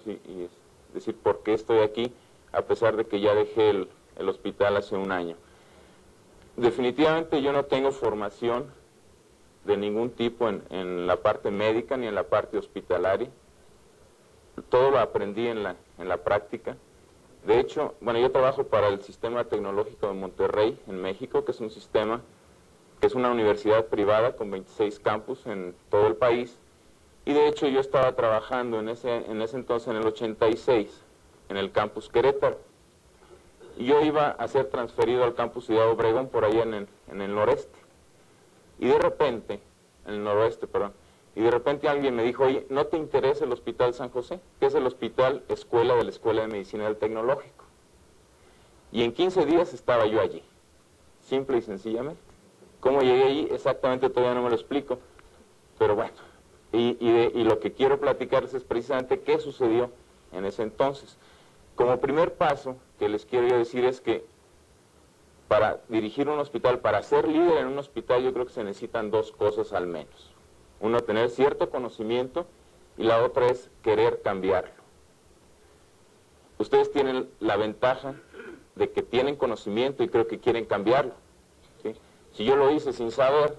y decir por qué estoy aquí, a pesar de que ya dejé el hospital hace un año. Definitivamente yo no tengo formación de ningún tipo en la parte médica ni en la parte hospitalaria. Todo lo aprendí en la práctica. De hecho, bueno, yo trabajo para el Sistema Tecnológico de Monterrey, en México, que es un sistema, que es una universidad privada con 26 campus en todo el país. Y de hecho yo estaba trabajando en ese entonces, en el 86, en el campus Querétaro. Y yo iba a ser transferido al campus Ciudad Obregón, por allá en el noreste. Y de repente, en el noroeste, perdón, y de repente alguien me dijo, oye, ¿no te interesa el Hospital San José? Que es el hospital escuela de la Escuela de Medicina del Tecnológico. Y en 15 días estaba yo allí, simple y sencillamente. ¿Cómo llegué allí? Exactamente todavía no me lo explico, pero bueno. Y lo que quiero platicarles es precisamente qué sucedió en ese entonces. Como primer paso que les quiero yo decir es que para dirigir un hospital, para ser líder en un hospital, yo creo que se necesitan dos cosas al menos. Uno, tener cierto conocimiento, y la otra es querer cambiarlo. Ustedes tienen la ventaja de que tienen conocimiento y creo que quieren cambiarlo, ¿sí? Si yo lo hice sin saber,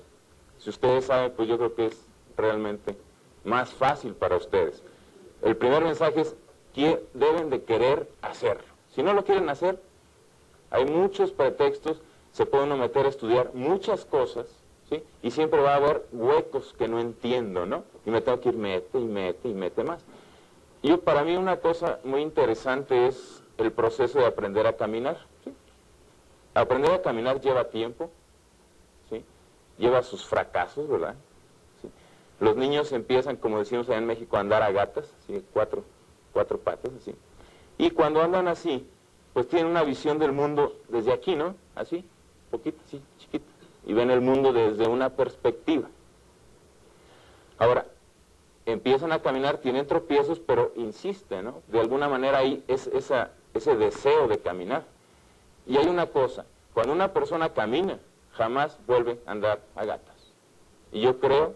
si ustedes saben, pues yo creo que es realmente más fácil para ustedes. El primer mensaje es que deben de querer hacerlo. Si no lo quieren hacer, hay muchos pretextos, se puede uno meter a estudiar muchas cosas, ¿sí? Y siempre va a haber huecos que no entiendo, ¿no? Y me tengo que ir mete y mete y mete más. Para mí una cosa muy interesante es el proceso de aprender a caminar, ¿sí? Aprender a caminar lleva tiempo, ¿sí? Lleva sus fracasos, ¿verdad? ¿Sí? Los niños empiezan, como decimos allá en México, a andar a gatas, ¿sí? Cuatro patas, así. Y cuando andan así, pues tienen una visión del mundo desde aquí, ¿no? Así, poquito, así, chiquito. Y ven el mundo desde una perspectiva. Ahora, empiezan a caminar, tienen tropiezos, pero insisten, ¿no? De alguna manera ahí es ese deseo de caminar. Y hay una cosa, cuando una persona camina, jamás vuelve a andar a gatas. Y yo creo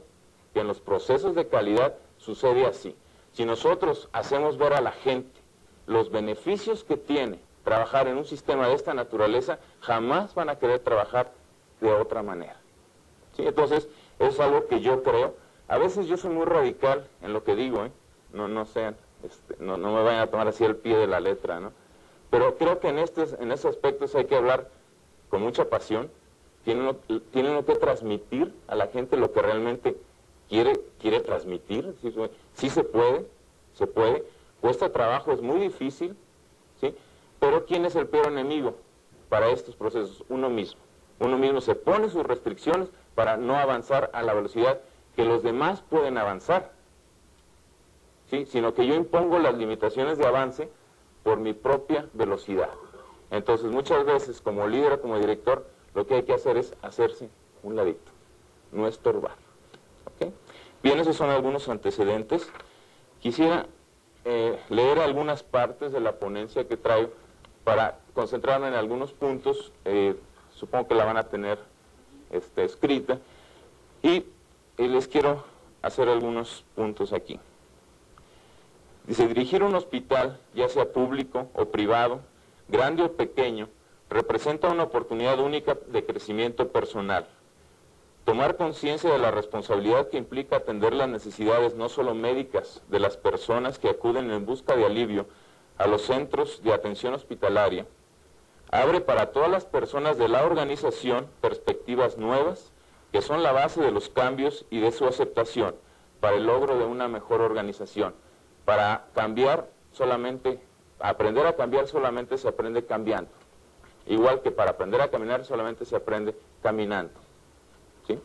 que en los procesos de calidad sucede así. Si nosotros hacemos ver a la gente los beneficios que tiene trabajar en un sistema de esta naturaleza, jamás van a querer trabajar de otra manera, ¿sí? Entonces, es algo que yo creo. A veces yo soy muy radical en lo que digo, ¿eh? No sean, no me vayan a tomar así el pie de la letra, ¿no? Pero creo que en estos aspectos hay que hablar con mucha pasión. Tiene uno que transmitir a la gente lo que realmente quiere transmitir. Sí se puede, cuesta trabajo, es muy difícil, ¿sí? Pero ¿quién es el peor enemigo para estos procesos? Uno mismo. Uno mismo se pone sus restricciones para no avanzar a la velocidad que los demás pueden avanzar, ¿sí? Sino que yo impongo las limitaciones de avance por mi propia velocidad. Entonces, muchas veces, como líder o como director, lo que hay que hacer es hacerse un ladito, no estorbar, ¿ok? Bien, esos son algunos antecedentes. Quisiera leer algunas partes de la ponencia que traigo para concentrarme en algunos puntos. Supongo que la van a tener escrita, y les quiero hacer algunos puntos aquí. Dice, dirigir un hospital, ya sea público o privado, grande o pequeño, representa una oportunidad única de crecimiento personal. Tomar conciencia de la responsabilidad que implica atender las necesidades no solo médicas de las personas que acuden en busca de alivio a los centros de atención hospitalaria, abre para todas las personas de la organización perspectivas nuevas que son la base de los cambios y de su aceptación para el logro de una mejor organización. Para cambiar solamente, aprender a cambiar solamente se aprende cambiando. Igual que para aprender a caminar solamente se aprende caminando, ¿sí?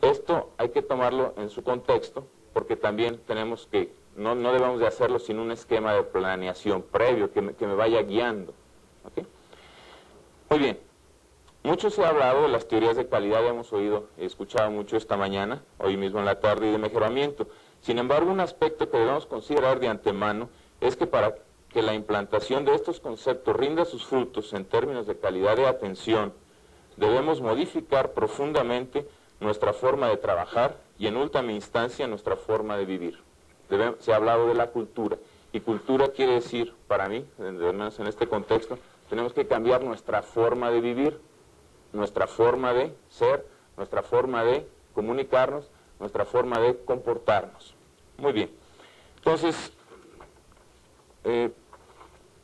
Esto hay que tomarlo en su contexto, porque también tenemos que, no debemos de hacerlo sin un esquema de planeación previo que me vaya guiando, ¿ok? Muy bien, mucho se ha hablado de las teorías de calidad, hemos escuchado mucho esta mañana, hoy mismo en la tarde, y de mejoramiento. Sin embargo, un aspecto que debemos considerar de antemano es que para que la implantación de estos conceptos rinda sus frutos en términos de calidad de atención, debemos modificar profundamente nuestra forma de trabajar y en última instancia nuestra forma de vivir. Se ha hablado de la cultura, Y cultura quiere decir, para mí, al menos en este contexto, tenemos que cambiar nuestra forma de vivir, nuestra forma de ser, nuestra forma de comunicarnos, nuestra forma de comportarnos. Muy bien. Entonces,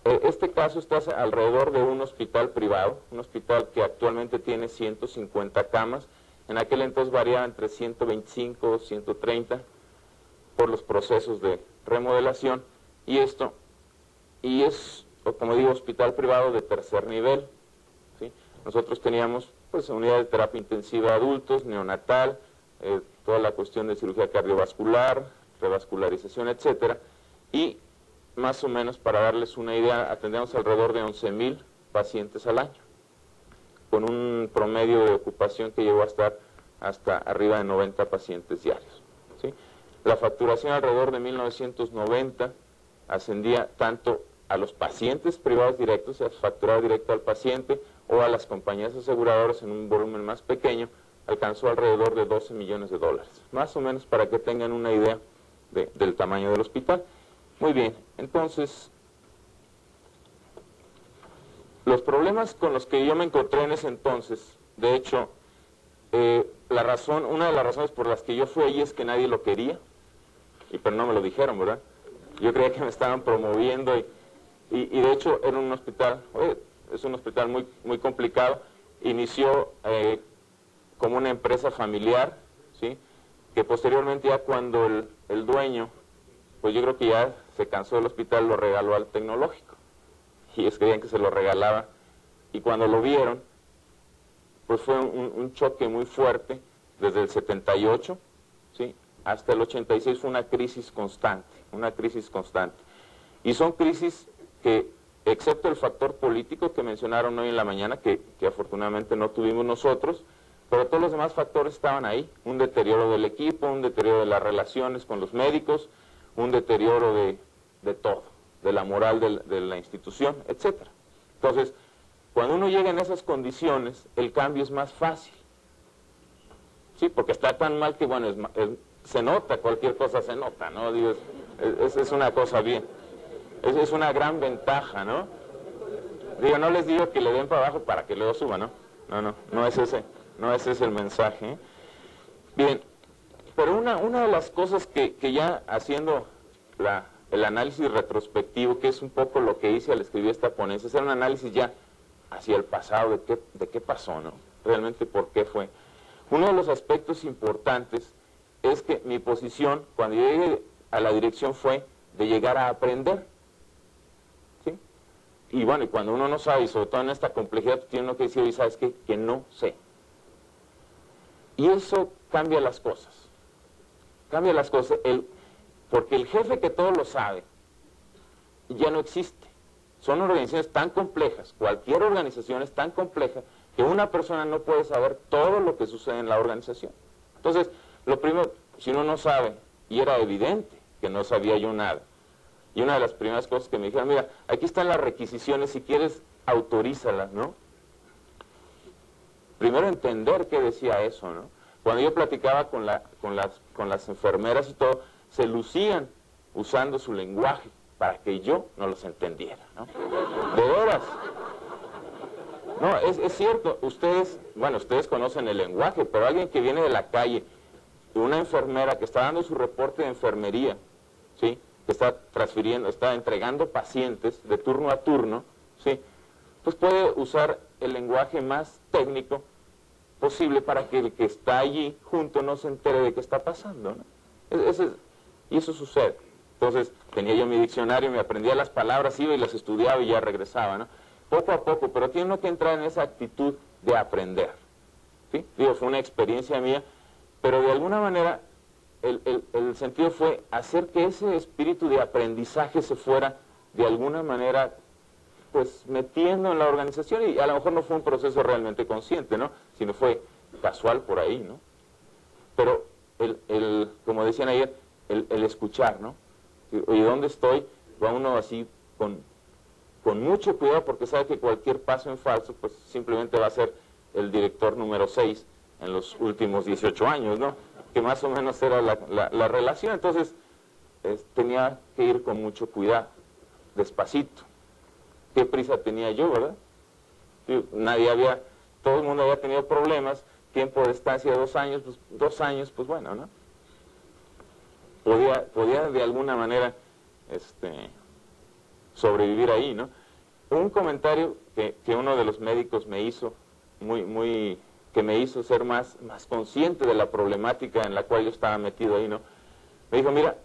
este caso está alrededor de un hospital privado, un hospital que actualmente tiene 150 camas, en aquel entonces variaba entre 125 o 130 por los procesos de remodelación, y es, como digo, hospital privado de tercer nivel, ¿sí? Nosotros teníamos pues unidad de terapia intensiva de adultos, neonatal, toda la cuestión de cirugía cardiovascular, revascularización, etcétera, y más o menos, para darles una idea, atendemos alrededor de 11,000 pacientes al año, con un promedio de ocupación que llegó a estar hasta arriba de 90 pacientes diarios, ¿sí? La facturación alrededor de 1990 ascendía tanto a los pacientes privados directos, o sea, facturado directo al paciente, o a las compañías aseguradoras en un volumen más pequeño, alcanzó alrededor de 12 millones de dólares, más o menos para que tengan una idea del tamaño del hospital. Muy bien, entonces, los problemas con los que yo me encontré en ese entonces, de hecho, una de las razones por las que yo fui allí es que nadie lo quería, pero no me lo dijeron, ¿verdad? Yo creía que me estaban promoviendo y de hecho era un hospital, es un hospital muy, muy complicado. Inició como una empresa familiar, ¿sí? Que posteriormente ya cuando el dueño, pues yo creo que ya se cansó del hospital, lo regaló al tecnológico. Y es que creían que se lo regalaba, y cuando lo vieron, pues fue un choque muy fuerte, desde el 78, ¿sí? Hasta el 86 fue una crisis constante, Y son crisis que, excepto el factor político que mencionaron hoy en la mañana, que afortunadamente no tuvimos nosotros, pero todos los demás factores estaban ahí, un deterioro del equipo, un deterioro de las relaciones con los médicos, un deterioro de todo, de la moral de la institución, etc. Entonces, cuando uno llega en esas condiciones, el cambio es más fácil, ¿sí? Porque está tan mal que, bueno, se nota, cualquier cosa se nota, ¿no? Digo, es una cosa bien, es una gran ventaja, ¿no? Digo, no les digo que le den para abajo para que luego suba, ¿no? No es ese el mensaje, ¿eh? Bien, pero una de las cosas que ya haciendo el análisis retrospectivo, que es un poco lo que hice al escribir esta ponencia, hacer un análisis ya hacia el pasado, de qué pasó, ¿no? Realmente, ¿por qué fue? Uno de los aspectos importantes es que mi posición, cuando yo llegué a la dirección, fue de llegar a aprender, ¿sí? Y bueno, y cuando uno no sabe, y sobre todo en esta complejidad, tiene uno que decir, y ¿sabes qué? Que no sé. Y eso cambia las cosas. Cambia las cosas, porque el jefe que todo lo sabe ya no existe. Son organizaciones tan complejas, cualquier organización es tan compleja, que una persona no puede saber todo lo que sucede en la organización. Entonces, lo primero, si uno no sabe, y era evidente que no sabía yo nada, y una de las primeras cosas que me dijeron, mira, aquí están las requisiciones, si quieres, autorízalas, ¿no? Primero entender qué decía eso, ¿no? Cuando yo platicaba con las enfermeras y todo, se lucían usando su lenguaje para que yo no los entendiera, ¿no? De veras. No, es cierto, ustedes conocen el lenguaje, pero alguien que viene de la calle, una enfermera que está dando su reporte de enfermería, ¿sí? Que está está entregando pacientes de turno a turno, ¿sí? Pues puede usar el lenguaje más técnico posible para que el que está allí junto no se entere de qué está pasando, ¿no? Y eso sucede. Entonces, tenía yo mi diccionario, me aprendía las palabras, iba y las estudiaba y ya regresaba, ¿no? Poco a poco, pero tiene uno que entrar en esa actitud de aprender, ¿sí? Digo, fue una experiencia mía, pero de alguna manera el sentido fue hacer que ese espíritu de aprendizaje se fuera de alguna manera pues metiendo en la organización, y a lo mejor no fue un proceso realmente consciente, ¿no? Sino fue casual por ahí, ¿no? Pero como decían ayer, el escuchar, ¿no? Oye, ¿dónde estoy? Va uno así con mucho cuidado, porque sabe que cualquier paso en falso pues simplemente va a ser el director número 6 en los últimos 18 años, ¿no? Que más o menos era la relación. Entonces, tenía que ir con mucho cuidado, despacito. ¿Qué prisa tenía yo, verdad? Todo el mundo había tenido problemas, tiempo de estancia de 2 años, pues 2 años, pues bueno, ¿no? Podía de alguna manera sobrevivir ahí, ¿no? Un comentario que uno de los médicos me hizo, que me hizo ser más consciente de la problemática en la cual yo estaba metido ahí, ¿no? Me dijo, mira,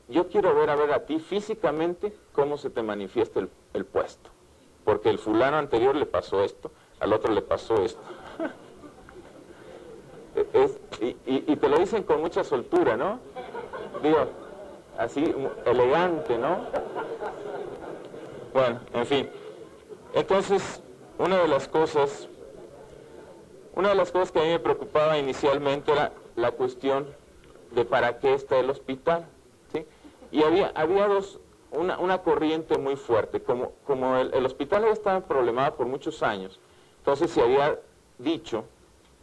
yo quiero ver a ti físicamente cómo se te manifiesta el puesto, porque el fulano anterior le pasó esto, al otro le pasó esto. Y te lo dicen con mucha soltura, ¿no? Digo, así, elegante, ¿no? Bueno, en fin. Entonces, una de las cosas que a mí me preocupaba inicialmente era la cuestión de para qué está el hospital, ¿sí? Y había una corriente muy fuerte, como el hospital había estado problemado por muchos años, entonces se había dicho,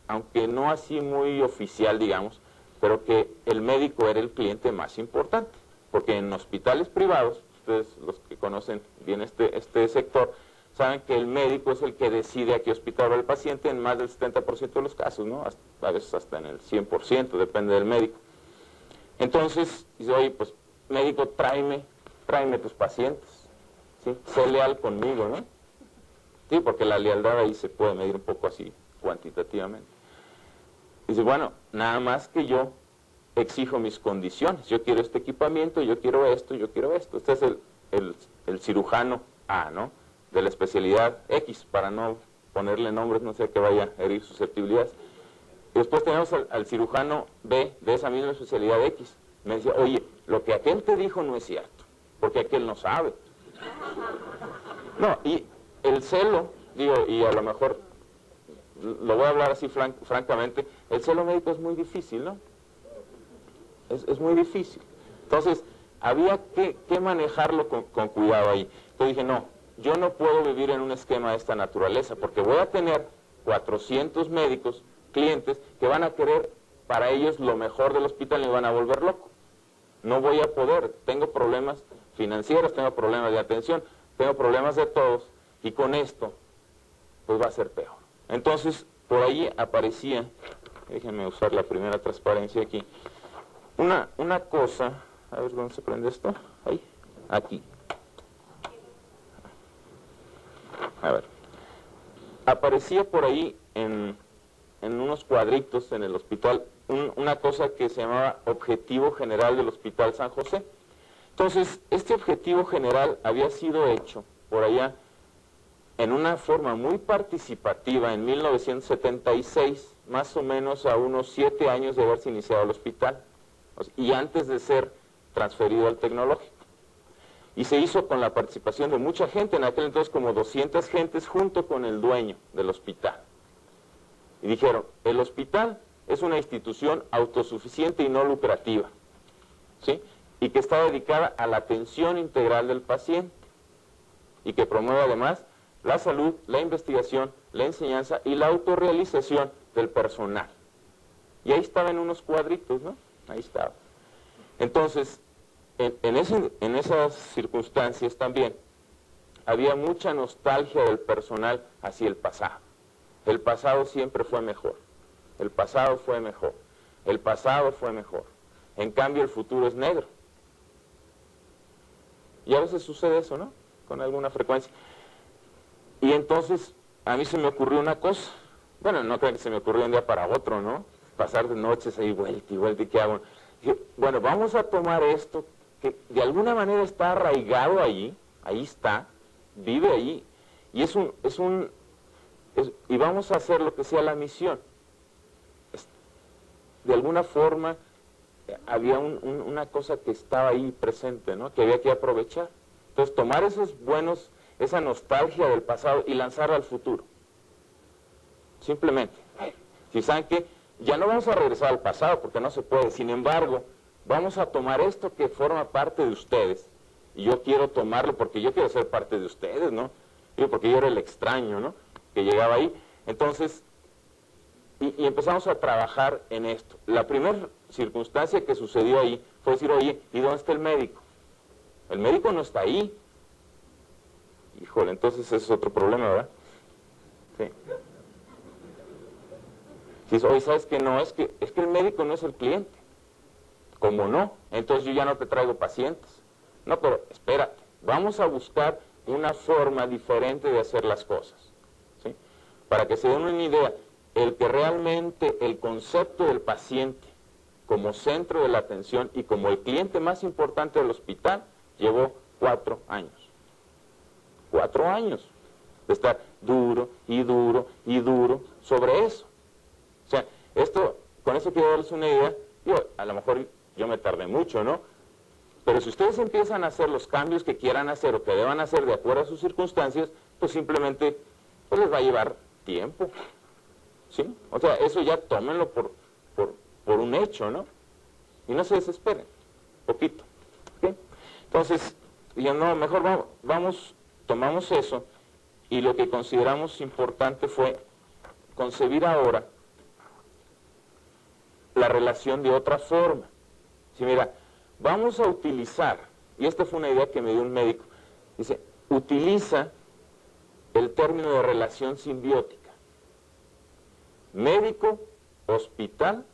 aunque no así muy oficial, digamos, pero que el médico era el cliente más importante, porque en hospitales privados, ustedes los que conocen bien este sector, saben que el médico es el que decide a qué hospital va el paciente en más del 70% de los casos, ¿no? A veces hasta en el 100%, depende del médico. Entonces, dice, oye, pues, médico, tráeme tus pacientes, ¿sí? Sé leal conmigo, ¿no? Sí, porque la lealtad ahí se puede medir un poco así, cuantitativamente. Dice, bueno, nada más que yo exijo mis condiciones. Yo quiero este equipamiento, yo quiero esto, yo quiero esto. Este es el cirujano A, ¿no? De la especialidad X, para no ponerle nombres, no sé que vaya a herir susceptibilidades. Y después tenemos al cirujano B de esa misma especialidad X. Me decía, oye, lo que aquel te dijo no es cierto, porque aquel no sabe. No, y el celo, digo, y a lo mejor lo voy a hablar así francamente, el celo médico es muy difícil, ¿no? Es muy difícil. Entonces, había que manejarlo con cuidado ahí. Entonces dije, no, yo no puedo vivir en un esquema de esta naturaleza, porque voy a tener 400 médicos, clientes, que van a querer para ellos lo mejor del hospital y me van a volver loco. No voy a poder, tengo problemas financieros, tengo problemas de atención, tengo problemas de todos, y con esto, pues va a ser peor. Entonces, por ahí aparecía, déjenme usar la primera transparencia aquí, una cosa, a ver dónde se prende esto, ahí, aquí. A ver, aparecía por ahí en unos cuadritos en el hospital una cosa que se llamaba Objetivo General del Hospital San José. Entonces, este objetivo general había sido hecho por allá en una forma muy participativa en 1976, más o menos a unos 7 años de haberse iniciado el hospital, y antes de ser transferido al tecnológico. Y se hizo con la participación de mucha gente, en aquel entonces como 200 gentes junto con el dueño del hospital. Y dijeron, el hospital es una institución autosuficiente y no lucrativa, ¿sí? Y que está dedicada a la atención integral del paciente y que promueve además la salud, la investigación, la enseñanza y la autorrealización del personal. Y ahí estaba en unos cuadritos, ¿no? Ahí estaba. Entonces, en esas circunstancias también había mucha nostalgia del personal hacia el pasado. El pasado siempre fue mejor. El pasado fue mejor. El pasado fue mejor. En cambio, el futuro es negro. Y a veces sucede eso, ¿no? Con alguna frecuencia. Y entonces, a mí se me ocurrió una cosa. Bueno, no creo que se me ocurrió de un día para otro, ¿no? Pasar de noches ahí, vuelta y vuelta, ¿y qué hago? Dije, bueno, vamos a tomar esto, que de alguna manera está arraigado ahí está, vive ahí, y y vamos a hacer lo que sea la misión. De alguna forma, había una cosa que estaba ahí presente, ¿no? Que había que aprovechar. Entonces, tomar esa nostalgia del pasado y lanzarla al futuro. Simplemente. Si saben que ya no vamos a regresar al pasado porque no se puede. Sin embargo, vamos a tomar esto que forma parte de ustedes. Y yo quiero tomarlo porque yo quiero ser parte de ustedes, ¿no? Porque yo era el extraño, ¿no? Que llegaba ahí. Entonces, y empezamos a trabajar en esto. La primera circunstancia que sucedió ahí fue decir, oye, ¿y dónde está el médico? El médico no está ahí. Híjole, entonces ese es otro problema, ¿verdad? Sí. Si dices, oye, ¿sabes qué? No, es que el médico no es el cliente. ¿Cómo no? Entonces yo ya no te traigo pacientes. No, pero espérate, vamos a buscar una forma diferente de hacer las cosas. ¿Sí? Para que se den una idea, el que realmente el concepto del paciente como centro de la atención y como el cliente más importante del hospital llevó 4 años. 4 años de estar duro y duro y duro sobre eso. O sea, esto, con eso quiero darles una idea. Digo, a lo mejor yo me tardé mucho, ¿no? Pero si ustedes empiezan a hacer los cambios que quieran hacer o que deban hacer de acuerdo a sus circunstancias, pues simplemente pues les va a llevar tiempo. ¿Sí? O sea, eso ya tómenlo por un hecho, ¿no? Y no se desesperen, poquito. ¿Okay? Entonces, yo no, mejor tomamos eso, y lo que consideramos importante fue concebir ahora la relación de otra forma. Sí, mira, vamos a utilizar, y esta fue una idea que me dio un médico, dice, utiliza el término de relación simbiótica. Médico, hospital,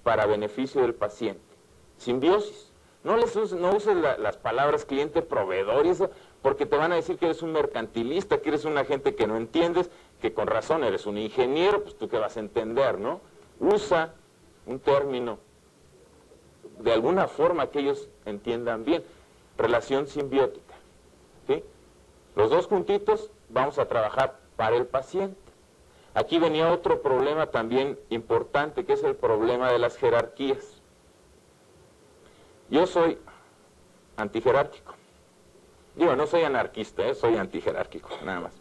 para beneficio del paciente. Simbiosis. No uses las palabras cliente, proveedor y eso, porque te van a decir que eres un mercantilista, que eres una gente que no entiendes, que con razón eres un ingeniero, pues tú qué vas a entender, ¿no? Usa un término de alguna forma que ellos entiendan bien. Relación simbiótica. ¿Sí? Los dos juntitos vamos a trabajar para el paciente. Aquí venía otro problema también importante, que es el problema de las jerarquías. Yo soy antijerárquico. Digo, no soy anarquista, soy antijerárquico, nada más.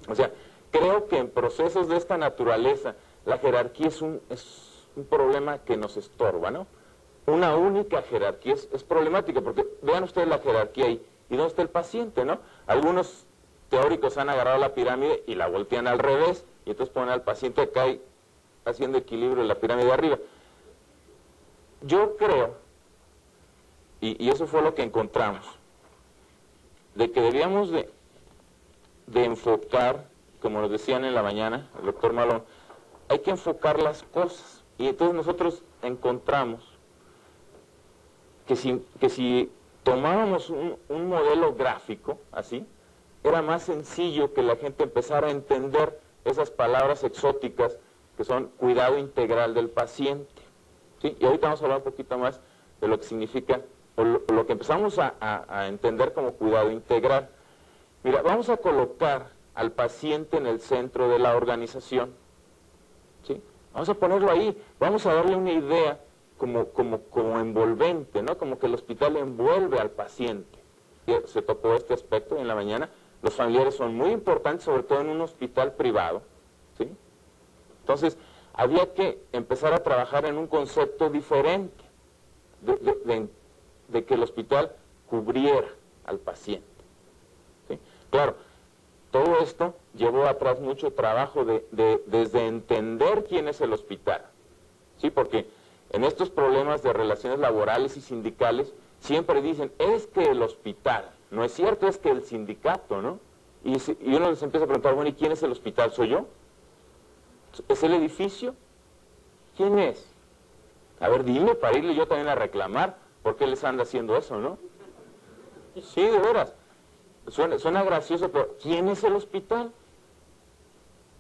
O sea, creo que en procesos de esta naturaleza, la jerarquía es un problema que nos estorba, ¿no? Una única jerarquía es problemática, porque vean ustedes la jerarquía ahí, y dónde está el paciente, ¿no? Algunos teóricos han agarrado la pirámide y la voltean al revés, y entonces ponen al paciente acá y haciendo equilibrio en la pirámide de arriba. Yo creo, y eso fue lo que encontramos, de que debíamos de enfocar, como nos decían en la mañana, el doctor Malón, hay que enfocar las cosas. Y entonces nosotros encontramos que si tomábamos un modelo gráfico, así, era más sencillo que la gente empezara a entender esas palabras exóticas que son cuidado integral del paciente. ¿Sí? Y ahorita vamos a hablar un poquito más de lo que significa, o lo que empezamos a entender como cuidado integral. Mira, vamos a colocar al paciente en el centro de la organización. ¿Sí? Vamos a ponerlo ahí, vamos a darle una idea como envolvente, ¿no? Como que el hospital envuelve al paciente. Se tocó este aspecto en la mañana. Los familiares son muy importantes, sobre todo en un hospital privado. ¿Sí? Entonces, había que empezar a trabajar en un concepto diferente de que el hospital cubriera al paciente. ¿Sí? Claro, todo esto llevó atrás mucho trabajo desde entender quién es el hospital. ¿Sí? Porque en estos problemas de relaciones laborales y sindicales siempre dicen, es que el hospital, no es cierto, es que el sindicato, ¿no? Y uno les empieza a preguntar, bueno, ¿y quién es el hospital? ¿Soy yo? ¿Es el edificio? ¿Quién es? A ver, dime para irle yo también a reclamar, ¿por qué les anda haciendo eso, no? Sí, de veras. Suena gracioso, pero ¿quién es el hospital?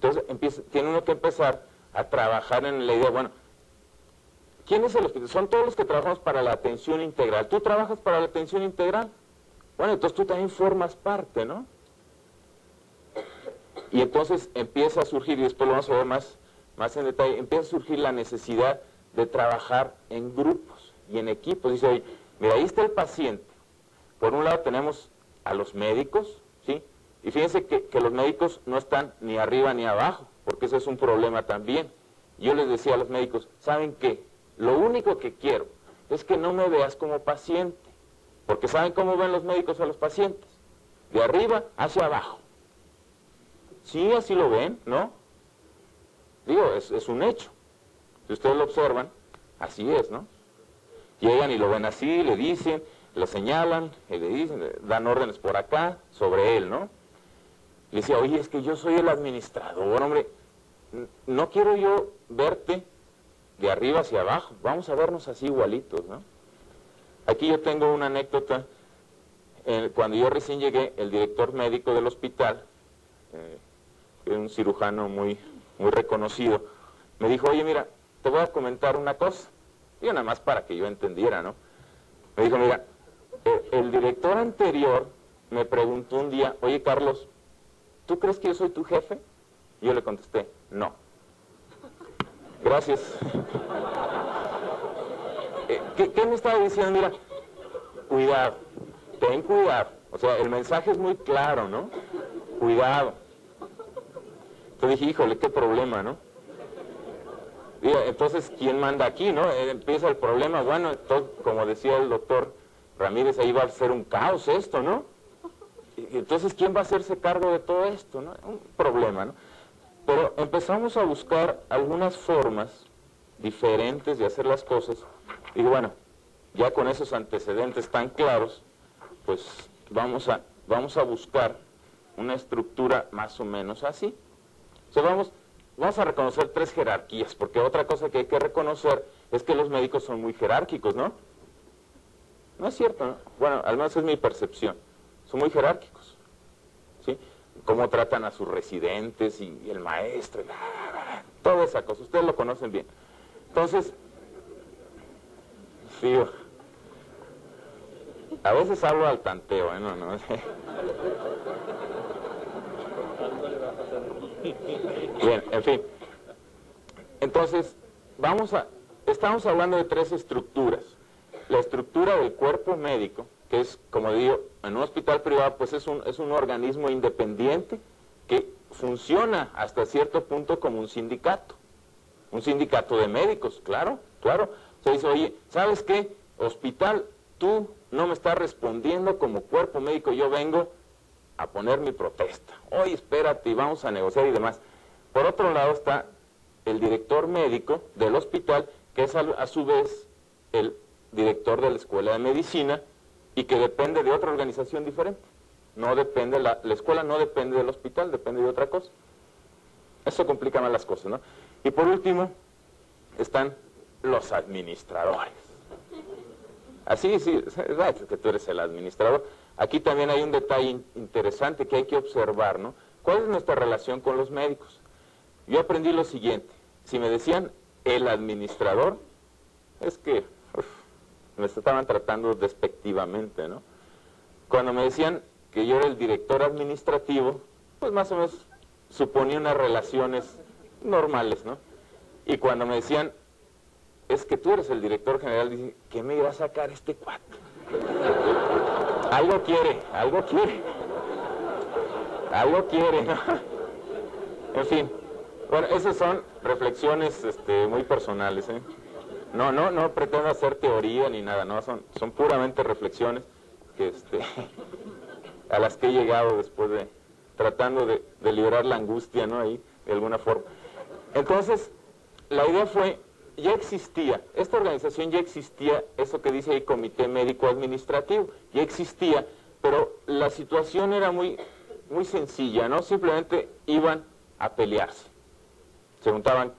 Entonces tiene uno que empezar a trabajar en la idea, bueno, ¿quién es el hospital? Son todos los que trabajamos para la atención integral. ¿Tú trabajas para la atención integral? Bueno, entonces tú también formas parte, ¿no? Y entonces empieza a surgir, y después lo vamos a ver más en detalle, empieza a surgir la necesidad de trabajar en grupos y en equipos. Dice, oye, mira, ahí está el paciente. Por un lado tenemos a los médicos, ¿sí? Y fíjense que los médicos no están ni arriba ni abajo, porque ese es un problema también. Yo les decía a los médicos, ¿saben qué? Lo único que quiero es que no me veas como paciente, porque ¿saben cómo ven los médicos a los pacientes? De arriba hacia abajo. Sí, así lo ven, ¿no? Digo, es un hecho. Si ustedes lo observan, así es, ¿no? Llegan y lo ven así, le dicen, lo señalan, y le dicen, le dan órdenes por acá sobre él, ¿no? Le decía, oye, es que yo soy el administrador, hombre, no quiero yo verte de arriba hacia abajo, vamos a vernos así igualitos, ¿no? Aquí yo tengo una anécdota. Cuando yo recién llegué, el director médico del hospital, que es un cirujano muy reconocido, me dijo, oye, mira, te voy a comentar una cosa. Y nada más para que yo entendiera, ¿no? Me dijo, mira, el director anterior me preguntó un día, oye, Carlos, ¿tú crees que yo soy tu jefe? Y yo le contesté, no. Gracias. ¿Qué me estaba diciendo? Mira, cuidado, ten cuidado. O sea, el mensaje es muy claro, ¿no? Cuidado. Entonces dije, híjole, qué problema, ¿no? Entonces, ¿quién manda aquí, no? Empieza el problema, bueno, entonces, como decía el doctor Ramírez, ahí va a ser un caos esto, ¿no? Y entonces, ¿quién va a hacerse cargo de todo esto, no? Un problema, ¿no? Pero empezamos a buscar algunas formas diferentes de hacer las cosas. Y bueno, ya con esos antecedentes tan claros, pues vamos a buscar una estructura más o menos así. O sea, vamos a reconocer 3 jerarquías, porque otra cosa que hay que reconocer es que los médicos son muy jerárquicos, ¿no? No es cierto, ¿no? Bueno, al menos es mi percepción. Son muy jerárquicos, ¿sí? Cómo tratan a sus residentes y el maestro, toda esa cosa. Ustedes lo conocen bien. Entonces, sí, a veces hablo al tanteo, ¿eh? No. Bien, en fin. Entonces, estamos hablando de 3 estructuras. La estructura del cuerpo médico, que es, como digo, en un hospital privado, pues es un organismo independiente que funciona hasta cierto punto como un sindicato de médicos, claro. Se dice, oye, ¿sabes qué? Hospital, tú no me estás respondiendo como cuerpo médico, yo vengo a poner mi protesta. Oye, espérate, y vamos a negociar y demás. Por otro lado está el director médico del hospital, que es a su vez el director de la escuela de medicina y que depende de otra organización diferente. No depende, la escuela no depende del hospital, depende de otra cosa. Eso complica más las cosas, ¿no? Y por último están los administradores. Así, sí, es que tú eres el administrador. Aquí también hay un detalle interesante que hay que observar, ¿no? ¿Cuál es nuestra relación con los médicos? Yo aprendí lo siguiente. Si me decían el administrador, es que me estaban tratando despectivamente, ¿no? Cuando me decían que yo era el director administrativo, pues más o menos suponía unas relaciones normales, ¿no? Y cuando me decían, es que tú eres el director general, dije, ¿qué me irá a sacar este cuate? Algo quiere, ¿no? En fin, bueno, esas son reflexiones muy personales, ¿eh? No pretendo hacer teoría ni nada, no, son puramente reflexiones que a las que he llegado después de tratando de liberar la angustia, ¿no? Ahí, de alguna forma. Entonces, la idea fue, ya existía, esta organización ya existía, eso que dice ahí Comité Médico Administrativo, ya existía, pero la situación era muy sencilla, ¿no? Simplemente iban a pelearse. Se juntaban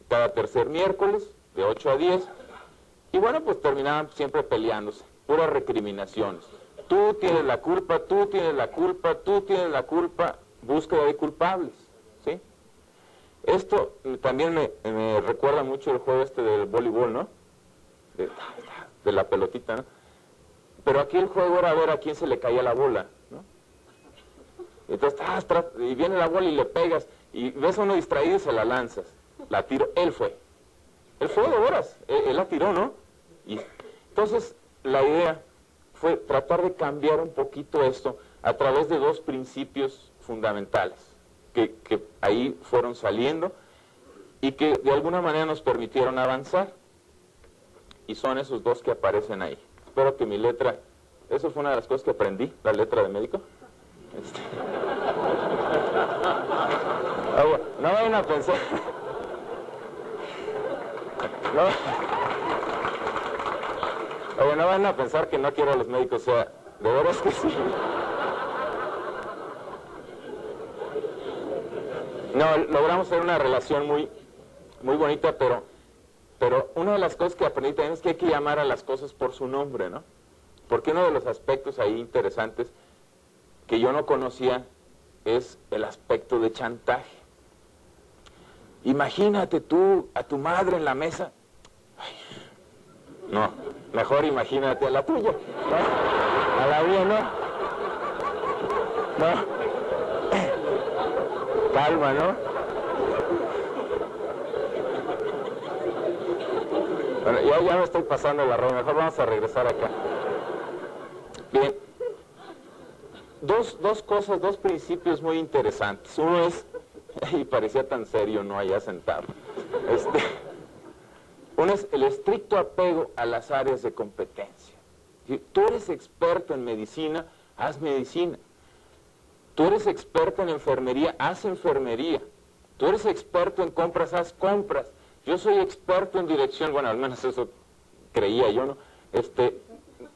cada tercer miércoles, de 8 a 10, y bueno, pues terminaban siempre peleándose, puras recriminaciones. Tú tienes la culpa, tú tienes la culpa, tú tienes la culpa, búsqueda de culpables, ¿sí? Esto también me recuerda mucho el juego del voleibol, ¿no? De la pelotita, ¿no? Pero aquí el juego era ver a quién se le caía la bola, ¿no? Entonces, y viene la bola y le pegas, y ves a uno distraído y se la lanzas. La tiro, él fue de veras, él la tiró, ¿no? Y entonces, la idea fue tratar de cambiar un poquito esto a través de 2 principios fundamentales que ahí fueron saliendo y que de alguna manera nos permitieron avanzar. Y son esos 2 que aparecen ahí. Espero que mi letra, eso fue una de las cosas que aprendí, la letra de médico. No vayan a pensar. Oye, no van a pensar que no quiero a los médicos, o sea, de veras que sí. No, logramos hacer una relación muy bonita, pero una de las cosas que aprendí también es que hay que llamar a las cosas por su nombre, ¿no? Porque uno de los aspectos ahí interesantes que yo no conocía es el aspecto de chantaje. Imagínate tú a tu madre en la mesa. Ay, no, mejor imagínate a la tuya, ¿no? A la mía, ¿no? No. Calma, ¿no? Bueno, ya me estoy pasando la ronda, mejor vamos a regresar acá. Bien. Dos cosas, dos principios muy interesantes. Uno es, y parecía tan serio no allá sentado, uno es el estricto apego a las áreas de competencia. Si tú eres experto en medicina, haz medicina. Tú eres experto en enfermería, haz enfermería. Tú eres experto en compras, haz compras. Yo soy experto en dirección, bueno, al menos eso creía yo, ¿no?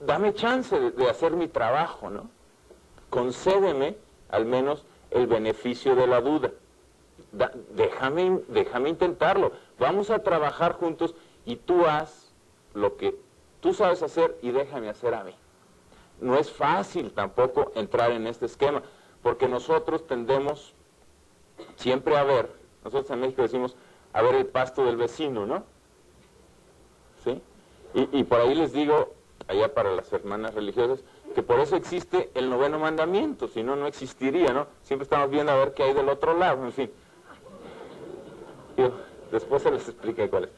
Dame chance de hacer mi trabajo, ¿no? Concédeme al menos el beneficio de la duda. Déjame intentarlo. Vamos a trabajar juntos y tú haz lo que tú sabes hacer y déjame hacer a mí. No es fácil tampoco entrar en este esquema, porque nosotros tendemos siempre a ver, nosotros en México decimos, a ver el pasto del vecino, ¿no? ¿Sí? Y por ahí les digo, allá para las hermanas religiosas, que por eso existe el 9º mandamiento, si no, no existiría, ¿no? Siempre estamos viendo a ver qué hay del otro lado, en fin. Yo, después se les expliqué cuál es.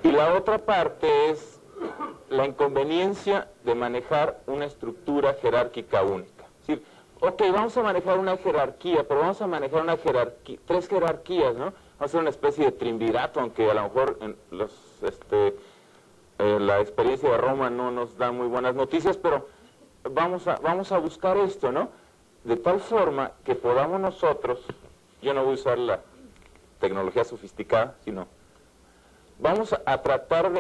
Y la otra parte es la inconveniencia de manejar una estructura jerárquica única. Es decir, ok, vamos a manejar una jerarquía, pero vamos a manejar una jerarquía, 3 jerarquías, ¿no? Vamos a hacer una especie de triunvirato, aunque a lo mejor en la experiencia de Roma no nos da muy buenas noticias, pero vamos a buscar esto, ¿no? De tal forma que podamos nosotros, yo no voy a usar la tecnología sofisticada, sino vamos a tratar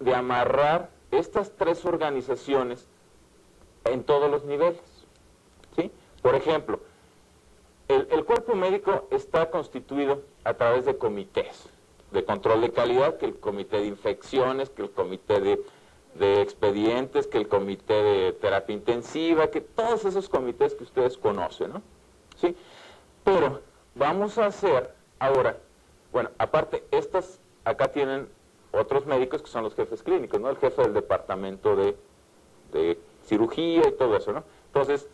de amarrar estas 3 organizaciones en todos los niveles, ¿sí? Por ejemplo, el cuerpo médico está constituido a través de comités de control de calidad, que el comité de infecciones, que el comité de expedientes, que el comité de terapia intensiva, que todos esos comités que ustedes conocen, ¿no? ¿Sí? Pero vamos a hacer ahora, bueno, aparte, acá tienen otros médicos que son los jefes clínicos, ¿no? El jefe del departamento de cirugía y todo eso, ¿no? Entonces,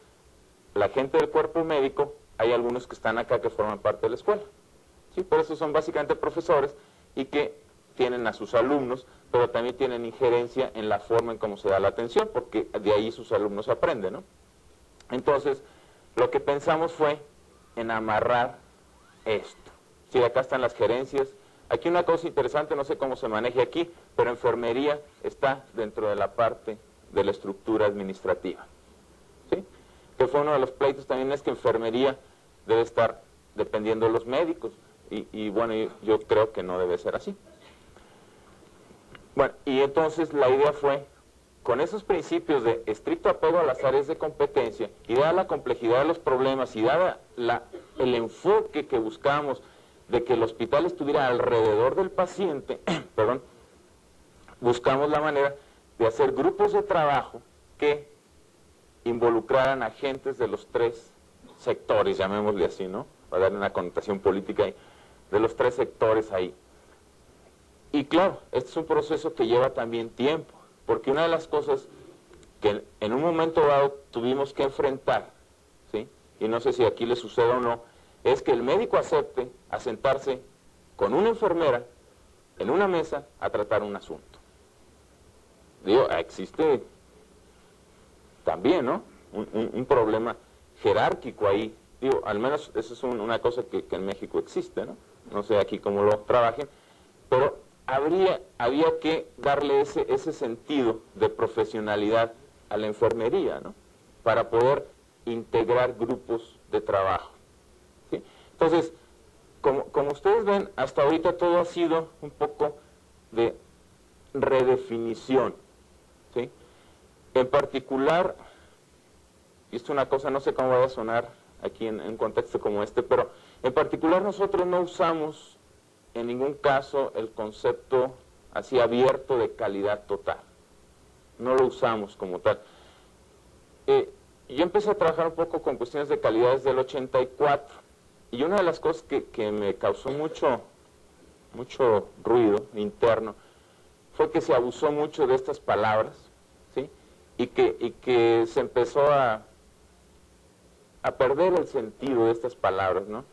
la gente del cuerpo médico, hay algunos que están acá que forman parte de la escuela, ¿sí? Por eso son básicamente profesores y que tienen a sus alumnos, pero también tienen injerencia en la forma en cómo se da la atención, porque de ahí sus alumnos aprenden, ¿no? Entonces, lo que pensamos fue en amarrar esto. Sí, acá están las gerencias. Aquí una cosa interesante, no sé cómo se maneja aquí, pero enfermería está dentro de la parte de la estructura administrativa. ¿Sí? Que fue uno de los pleitos también, es que enfermería debe estar dependiendo de los médicos. Y bueno, yo creo que no debe ser así. Bueno, y entonces la idea fue, con esos principios de estricto apego a las áreas de competencia, y dada la complejidad de los problemas, y dada el enfoque que buscamos de que el hospital estuviera alrededor del paciente, perdón, buscamos la manera de hacer grupos de trabajo que involucraran agentes de los 3 sectores, llamémosle así, ¿no? Para darle una connotación política ahí, de los 3 sectores ahí. Y claro, este es un proceso que lleva también tiempo, porque una de las cosas que en un momento dado tuvimos que enfrentar, ¿sí? Y no sé si aquí le sucede o no, es que el médico acepte a sentarse con una enfermera en una mesa a tratar un asunto. Digo, existe también, ¿no? Un problema jerárquico ahí. Digo, al menos eso es una cosa que en México existe, ¿no? No sé aquí cómo lo trabajen, pero había que darle ese sentido de profesionalidad a la enfermería, ¿no? Para poder integrar grupos de trabajo. ¿Sí? Entonces, como ustedes ven, hasta ahorita todo ha sido un poco de redefinición, ¿sí? En particular, y esto es una cosa, no sé cómo va a sonar aquí en un contexto como este, pero en particular nosotros no usamos en ningún caso el concepto así abierto de calidad total. No lo usamos como tal. Yo empecé a trabajar un poco con cuestiones de calidad desde el 84, y una de las cosas que me causó mucho ruido interno fue que se abusó mucho de estas palabras, ¿sí? Y que se empezó a perder el sentido de estas palabras, ¿no?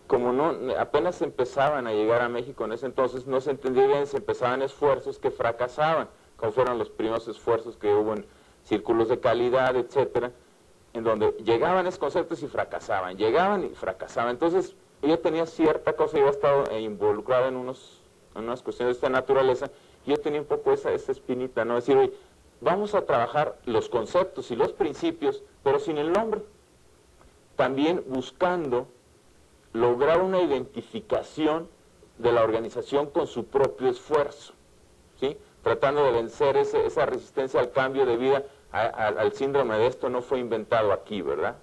Como apenas empezaban a llegar a México en ese entonces, no se entendía bien, se empezaban esfuerzos que fracasaban, como fueron los primeros esfuerzos que hubo en círculos de calidad, etcétera, en donde llegaban esos conceptos y fracasaban, llegaban y fracasaban. Entonces, yo tenía cierta cosa, yo he estado involucrado en unas cuestiones de esta naturaleza, y yo tenía un poco esa espinita, ¿no? Decir, oye, vamos a trabajar los conceptos y los principios, pero sin el nombre. También buscando lograr una identificación de la organización con su propio esfuerzo, ¿sí? Tratando de vencer esa resistencia al cambio de vida, al síndrome de esto no fue inventado aquí, ¿verdad?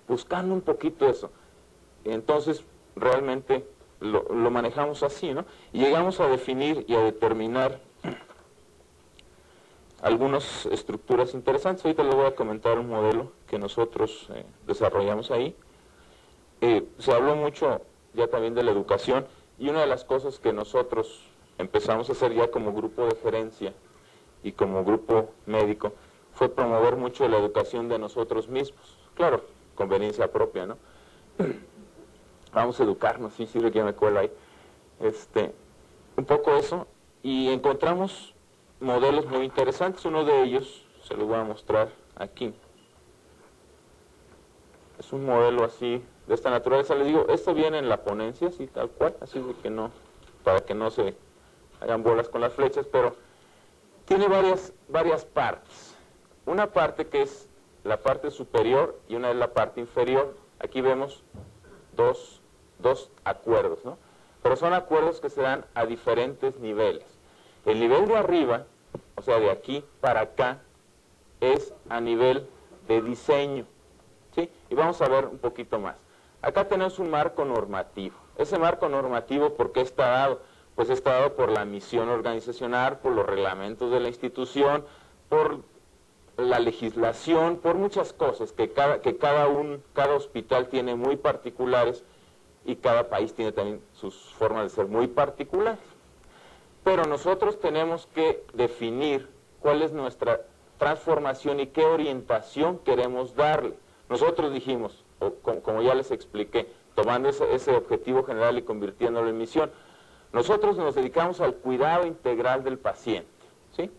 Buscando un poquito eso. Entonces, realmente lo manejamos así, ¿no? Y llegamos a definir y a determinar algunas estructuras interesantes. Ahorita les voy a comentar un modelo que nosotros desarrollamos ahí. Se habló mucho ya también de la educación, y una de las cosas que nosotros empezamos a hacer ya como grupo de gerencia y como grupo médico fue promover mucho la educación de nosotros mismos. Claro, conveniencia propia, ¿no? Vamos a educarnos, sí, sirve que ya me cuela ahí. Un poco eso, y encontramos modelos muy interesantes. Uno de ellos se los voy a mostrar aquí. Es un modelo así, de esta naturaleza. Les digo, esto viene en la ponencia, así tal cual, así de que no, para que no se hagan bolas con las flechas, pero tiene varias partes. Una parte que es la parte superior y una es la parte inferior. Aquí vemos dos acuerdos, ¿no? Pero son acuerdos que se dan a diferentes niveles. El nivel de arriba, o sea, de aquí para acá, es a nivel de diseño, ¿sí? Y vamos a ver un poquito más. Acá tenemos un marco normativo. Ese marco normativo, ¿por qué está dado? Pues está dado por la misión organizacional, por los reglamentos de la institución, por la legislación, por muchas cosas que cada hospital tiene muy particulares, y cada país tiene también sus formas de ser muy particulares. Pero nosotros tenemos que definir cuál es nuestra transformación y qué orientación queremos darle. Nosotros dijimos, como ya les expliqué, tomando ese objetivo general y convirtiéndolo en misión, nosotros nos dedicamos al cuidado integral del paciente, ¿sí?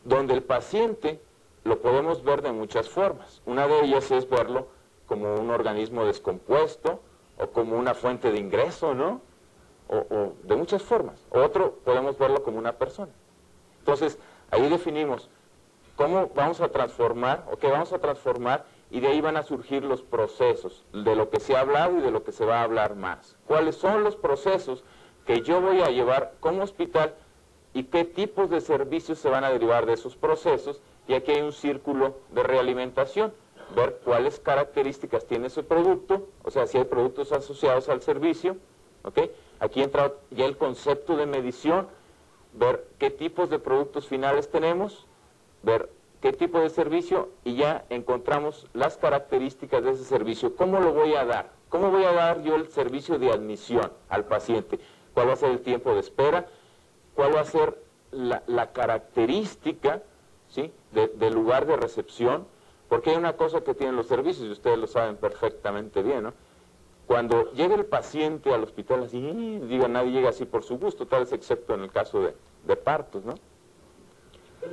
Donde el paciente lo podemos ver de muchas formas. Una de ellas es verlo como un organismo descompuesto o como una fuente de ingreso, ¿no? O de muchas formas. Otro, podemos verlo como una persona. Entonces, ahí definimos cómo vamos a transformar, o qué vamos a transformar, y de ahí van a surgir los procesos, de lo que se ha hablado y de lo que se va a hablar más. ¿Cuáles son los procesos que yo voy a llevar como hospital y qué tipos de servicios se van a derivar de esos procesos? Y aquí hay un círculo de realimentación, ver cuáles características tiene ese producto, o sea, si hay productos asociados al servicio, ¿ok? Aquí entra ya el concepto de medición, ver qué tipos de productos finales tenemos, ver qué tipo de servicio, y ya encontramos las características de ese servicio. ¿Cómo lo voy a dar? ¿Cómo voy a dar yo el servicio de admisión al paciente? ¿Cuál va a ser el tiempo de espera? ¿Cuál va a ser la característica, ¿sí?, del lugar de recepción? Porque hay una cosa que tienen los servicios, y ustedes lo saben perfectamente bien, ¿no? Cuando llega el paciente al hospital así, digo, nadie llega así por su gusto, tal vez excepto en el caso de partos, ¿no?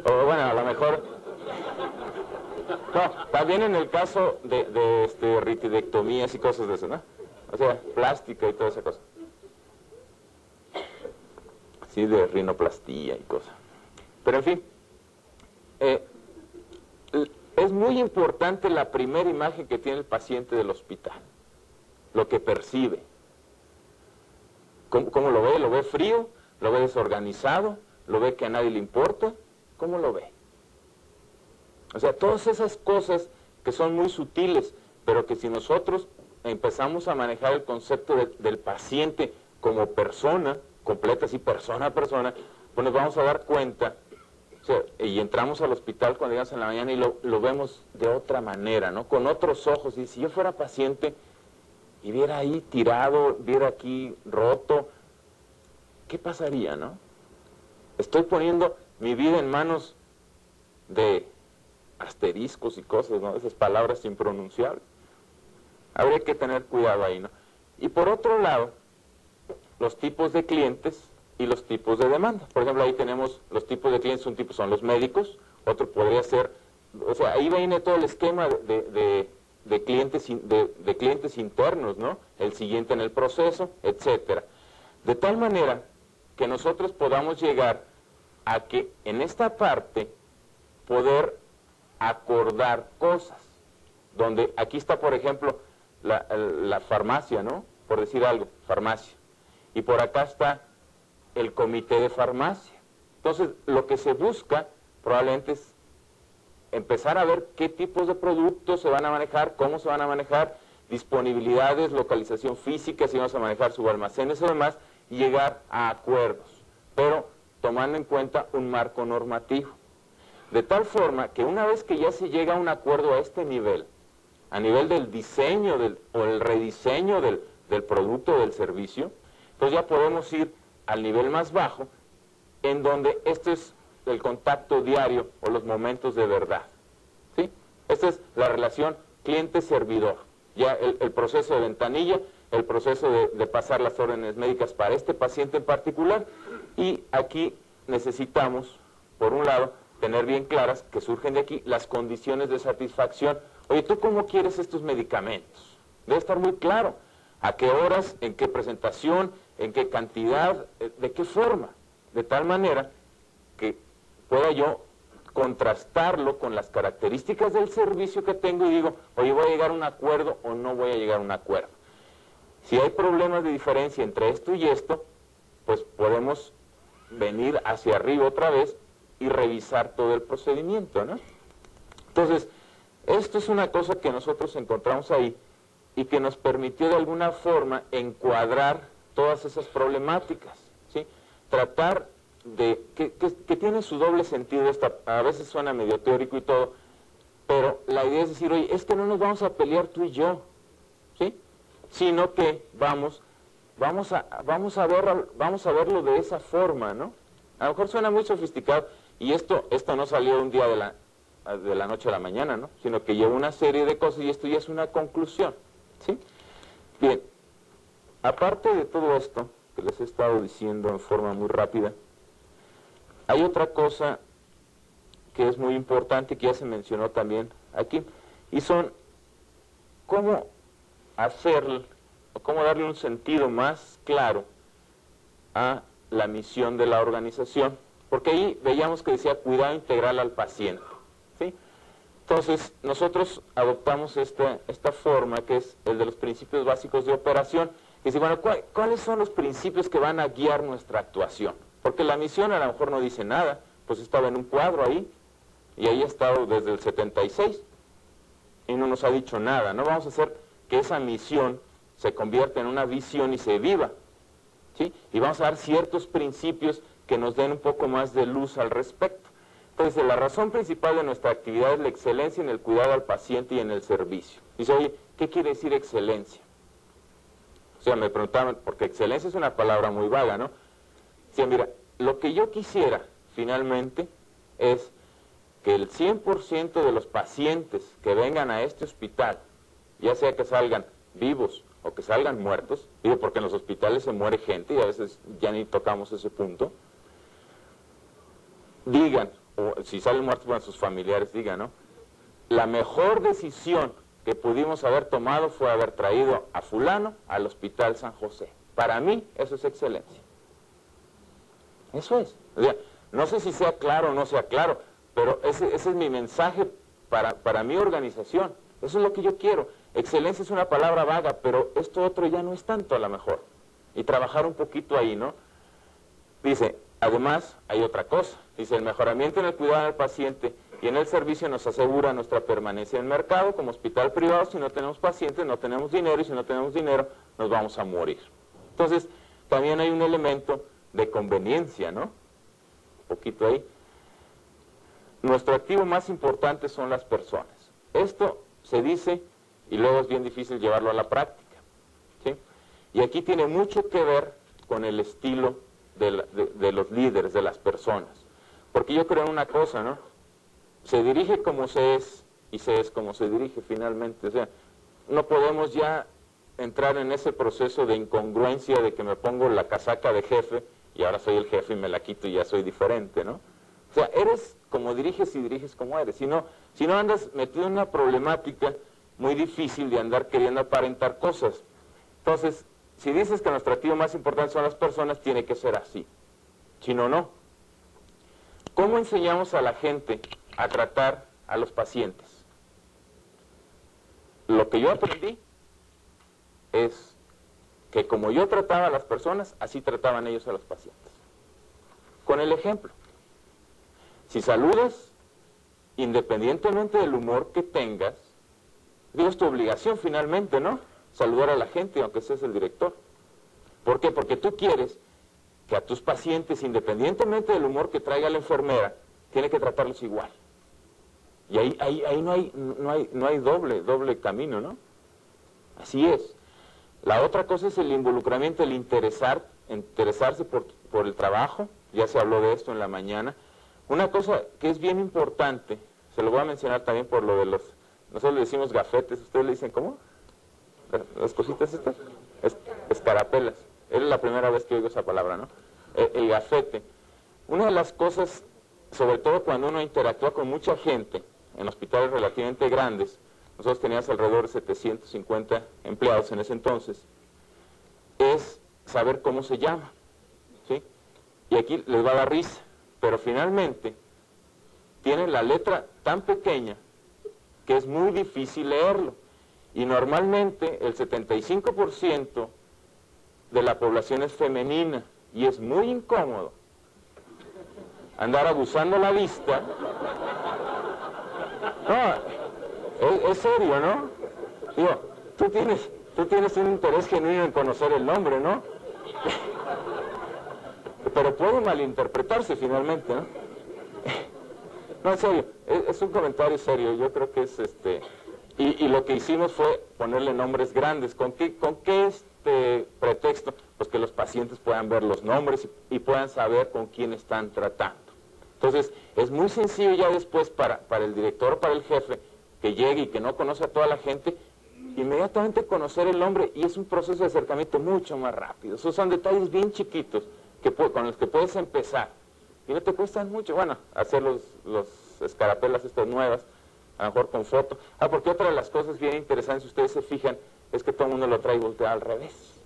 O bueno, a lo mejor... No, también en el caso de ritidectomías y cosas de eso, ¿no? O sea, plástica y toda esa cosa. Sí, de rinoplastía y cosas. Pero en fin, es muy importante la primera imagen que tiene el paciente del hospital. lo que percibe. ¿Cómo lo ve? ¿Lo ve frío? ¿Lo ve desorganizado? ¿Lo ve que a nadie le importa? ¿Cómo lo ve? O sea, todas esas cosas que son muy sutiles, pero que si nosotros empezamos a manejar el concepto del paciente como persona, completa, así persona a persona, pues nos vamos a dar cuenta, o sea, y entramos al hospital cuando llegamos en la mañana y lo vemos de otra manera, ¿no? Con otros ojos. Y si yo fuera paciente y viera ahí tirado, viera aquí roto, ¿qué pasaría, no? Estoy poniendo mi vida en manos de asteriscos y cosas, ¿no? Esas palabras impronunciables. Habría que tener cuidado ahí, ¿no? Y por otro lado, los tipos de clientes y los tipos de demanda. Por ejemplo, ahí tenemos los tipos de clientes, un tipo son los médicos, otro podría ser, o sea, ahí viene todo el esquema de clientes internos, ¿no? El siguiente en el proceso, etcétera. De tal manera que nosotros podamos llegar a que en esta parte poder acordar cosas, donde aquí está, por ejemplo, la farmacia, ¿no? Por decir algo, farmacia. Y por acá está el comité de farmacia. Entonces, lo que se busca probablemente es empezar a ver qué tipos de productos se van a manejar, cómo se van a manejar, disponibilidades, localización física, si vamos a manejar subalmacenes o demás, y llegar a acuerdos, pero tomando en cuenta un marco normativo. De tal forma que una vez que ya se llega a un acuerdo a este nivel, a nivel del diseño o el rediseño del producto o del servicio, entonces ya podemos ir al nivel más bajo, en donde este es el contacto diario o los momentos de verdad, ¿sí? Esta es la relación cliente-servidor, ya el proceso de ventanilla, el proceso de pasar las órdenes médicas para este paciente en particular, y aquí necesitamos, por un lado, tener bien claras que surgen de aquí las condiciones de satisfacción. Oye, ¿tú cómo quieres estos medicamentos? Debe estar muy claro. ¿A qué horas? ¿En qué presentación? ¿En qué cantidad? ¿De qué forma? De tal manera que pueda yo contrastarlo con las características del servicio que tengo y digo, oye, ¿voy a llegar a un acuerdo o no voy a llegar a un acuerdo? Si hay problemas de diferencia entre esto y esto, pues podemos venir hacia arriba otra vez y revisar todo el procedimiento, ¿no? Entonces, esto es una cosa que nosotros encontramos ahí y que nos permitió de alguna forma encuadrar todas esas problemáticas, ¿sí? Tratar de, que tiene su doble sentido, a veces suena medio teórico y todo, pero la idea es decir, oye, es que no nos vamos a pelear tú y yo, ¿sí? Sino que vamos a verlo de esa forma, ¿no? A lo mejor suena muy sofisticado, y esto no salió un día de la noche a la mañana, ¿no? Sino que lleva una serie de cosas y esto ya es una conclusión, ¿sí? Bien, aparte de todo esto que les he estado diciendo en forma muy rápida, hay otra cosa que es muy importante, que ya se mencionó también aquí, y son cómo darle un sentido más claro a la misión de la organización, porque ahí veíamos que decía cuidado integral al paciente, ¿sí? Entonces, nosotros adoptamos esta forma, que es el de los principios básicos de operación, y dice, bueno, ¿cuáles son los principios que van a guiar nuestra actuación? Porque la misión a lo mejor no dice nada, pues estaba en un cuadro ahí, y ahí ha estado desde el 76, y no nos ha dicho nada, ¿no? Vamos a hacer que esa misión se convierta en una visión y se viva, ¿sí? Y vamos a dar ciertos principios que nos den un poco más de luz al respecto. Entonces, la razón principal de nuestra actividad es la excelencia en el cuidado al paciente y en el servicio. Dice, oye, ¿qué quiere decir excelencia? O sea, me preguntaban, porque excelencia es una palabra muy vaga, ¿no? Dice, mira, lo que yo quisiera, finalmente, es que el 100% de los pacientes que vengan a este hospital, ya sea que salgan vivos o que salgan muertos, digo, porque en los hospitales se muere gente y a veces ya ni tocamos ese punto, digan, o si salen muertos, bueno, sus familiares digan, ¿no? La mejor decisión que pudimos haber tomado fue haber traído a fulano al Hospital San José. Para mí, eso es excelencia. Eso es. O sea, no sé si sea claro o no sea claro, pero ese es mi mensaje para mi organización. Eso es lo que yo quiero. Excelencia es una palabra vaga, pero esto otro ya no es tanto a lo mejor. Y trabajar un poquito ahí, ¿no? Dice, además, hay otra cosa. Dice, el mejoramiento en el cuidado del paciente y en el servicio nos asegura nuestra permanencia en el mercado como hospital privado. Si no tenemos pacientes, no tenemos dinero, y si no tenemos dinero, nos vamos a morir. Entonces, también hay un elemento de conveniencia, ¿no? Un poquito ahí. Nuestro activo más importante son las personas. Esto se dice y luego es bien difícil llevarlo a la práctica, ¿sí? Y aquí tiene mucho que ver con el estilo de los líderes, de las personas. Porque yo creo en una cosa, ¿no? Se dirige como se es y se es como se dirige finalmente. O sea, no podemos ya entrar en ese proceso de incongruencia de que me pongo la casaca de jefe y ahora soy el jefe y me la quito y ya soy diferente, ¿no? O sea, eres como diriges y diriges como eres. Si no andas metido en una problemática muy difícil de andar queriendo aparentar cosas. Entonces, si dices que nuestro activo más importante son las personas, tiene que ser así. Si no, no. ¿Cómo enseñamos a la gente a tratar a los pacientes? Lo que yo aprendí es que como yo trataba a las personas, así trataban ellos a los pacientes. Con el ejemplo. Si saludas, independientemente del humor que tengas, digo, es tu obligación finalmente, ¿no? Saludar a la gente, aunque seas el director. ¿Por qué? Porque tú quieres que a tus pacientes, independientemente del humor que traiga la enfermera, tiene que tratarlos igual. Y ahí no hay doble camino, ¿no? Así es. La otra cosa es el involucramiento, el interesarse por el trabajo. Ya se habló de esto en la mañana. Una cosa que es bien importante, se lo voy a mencionar también por lo de nosotros le decimos gafetes, ¿ustedes le dicen cómo? ¿Las cositas estas? Escarapelas. Es la primera vez que oigo esa palabra, ¿no? El gafete. Una de las cosas, sobre todo cuando uno interactúa con mucha gente, en hospitales relativamente grandes, nosotros teníamos alrededor de 750 empleados en ese entonces, es saber cómo se llama, ¿sí? Y aquí les va a dar risa, pero finalmente tienen la letra tan pequeña que es muy difícil leerlo. Y normalmente el 75% de la población es femenina y es muy incómodo andar abusando la vista. No, es serio, ¿no? Digo, tú tienes un interés genuino en conocer el nombre, ¿no? Pero puede malinterpretarse finalmente, ¿no? No, en serio, es un comentario serio, yo creo que es y lo que hicimos fue ponerle nombres grandes. ¿Con qué pretexto? Pues que los pacientes puedan ver los nombres y puedan saber con quién están tratando. Entonces, es muy sencillo ya después para el director o para el jefe que llegue y que no conoce a toda la gente, inmediatamente conocer el nombre, y es un proceso de acercamiento mucho más rápido. Esos son detalles bien chiquitos con los que puedes empezar. Y no te cuestan mucho, bueno, hacer los escarapelas estas nuevas, a lo mejor con foto. Porque otra de las cosas bien interesantes, si ustedes se fijan, es que todo el mundo lo trae volteado al revés.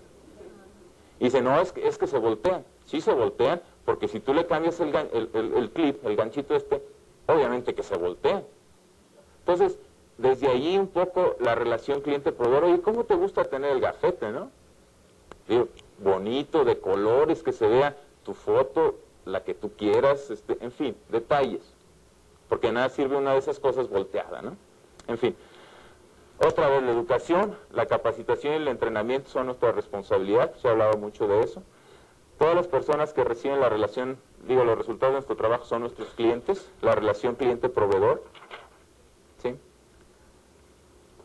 Y dice, no, es que se voltean. Sí se voltean, porque si tú le cambias el clip, el ganchito obviamente que se voltean. Entonces, desde allí un poco la relación cliente-proveedor. Oye, ¿cómo te gusta tener el gafete, no? Digo, bonito, de colores, que se vea tu foto, la que tú quieras, en fin, detalles. Porque nada sirve una de esas cosas volteada, ¿no? En fin. Otra vez, la educación, la capacitación y el entrenamiento son nuestra responsabilidad. Se ha hablado mucho de eso. Todas las personas que reciben la relación, los resultados de nuestro trabajo son nuestros clientes, la relación cliente-proveedor. ¿Sí?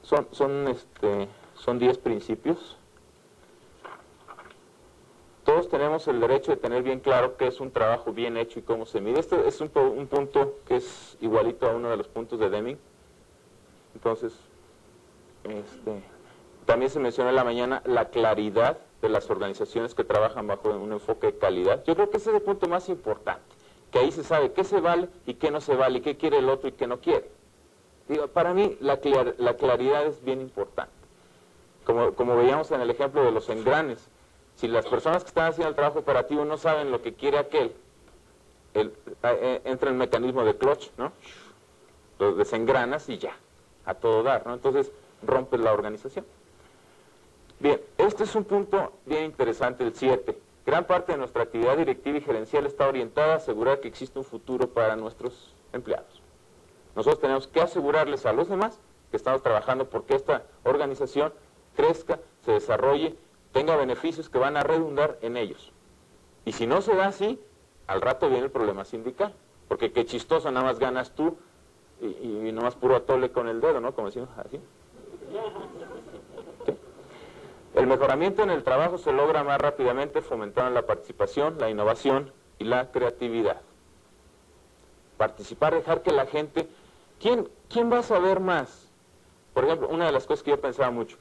Son 10 principios. Todos tenemos el derecho de tener bien claro qué es un trabajo bien hecho y cómo se mide. Este es un punto que es igualito a uno de los puntos de Deming. Entonces, también se mencionó en la mañana la claridad de las organizaciones que trabajan bajo un enfoque de calidad. Yo creo que ese es el punto más importante, que ahí se sabe qué se vale y qué no se vale, y qué quiere el otro y qué no quiere. Para mí la claridad es bien importante. Como veíamos en el ejemplo de los engranes, si las personas que están haciendo el trabajo operativo no saben lo que quiere aquel, entra el mecanismo de clutch, ¿no? Lo desengranas y ya. a todo dar, ¿no? Entonces rompes la organización. Bien, este es un punto bien interesante, el 7. Gran parte de nuestra actividad directiva y gerencial está orientada a asegurar que existe un futuro para nuestros empleados. Nosotros tenemos que asegurarles a los demás que estamos trabajando porque esta organización crezca, se desarrolle, tenga beneficios que van a redundar en ellos. Y si no se da así, al rato viene el problema sindical, porque qué chistoso, nada más ganas tú y nada más puro atole con el dedo, ¿no? Como decimos así. ¿Sí? El mejoramiento en el trabajo se logra más rápidamente fomentando la participación, la innovación y la creatividad. Participar, dejar que la gente... ¿Quién va a saber más? Por ejemplo, una de las cosas que yo pensaba mucho,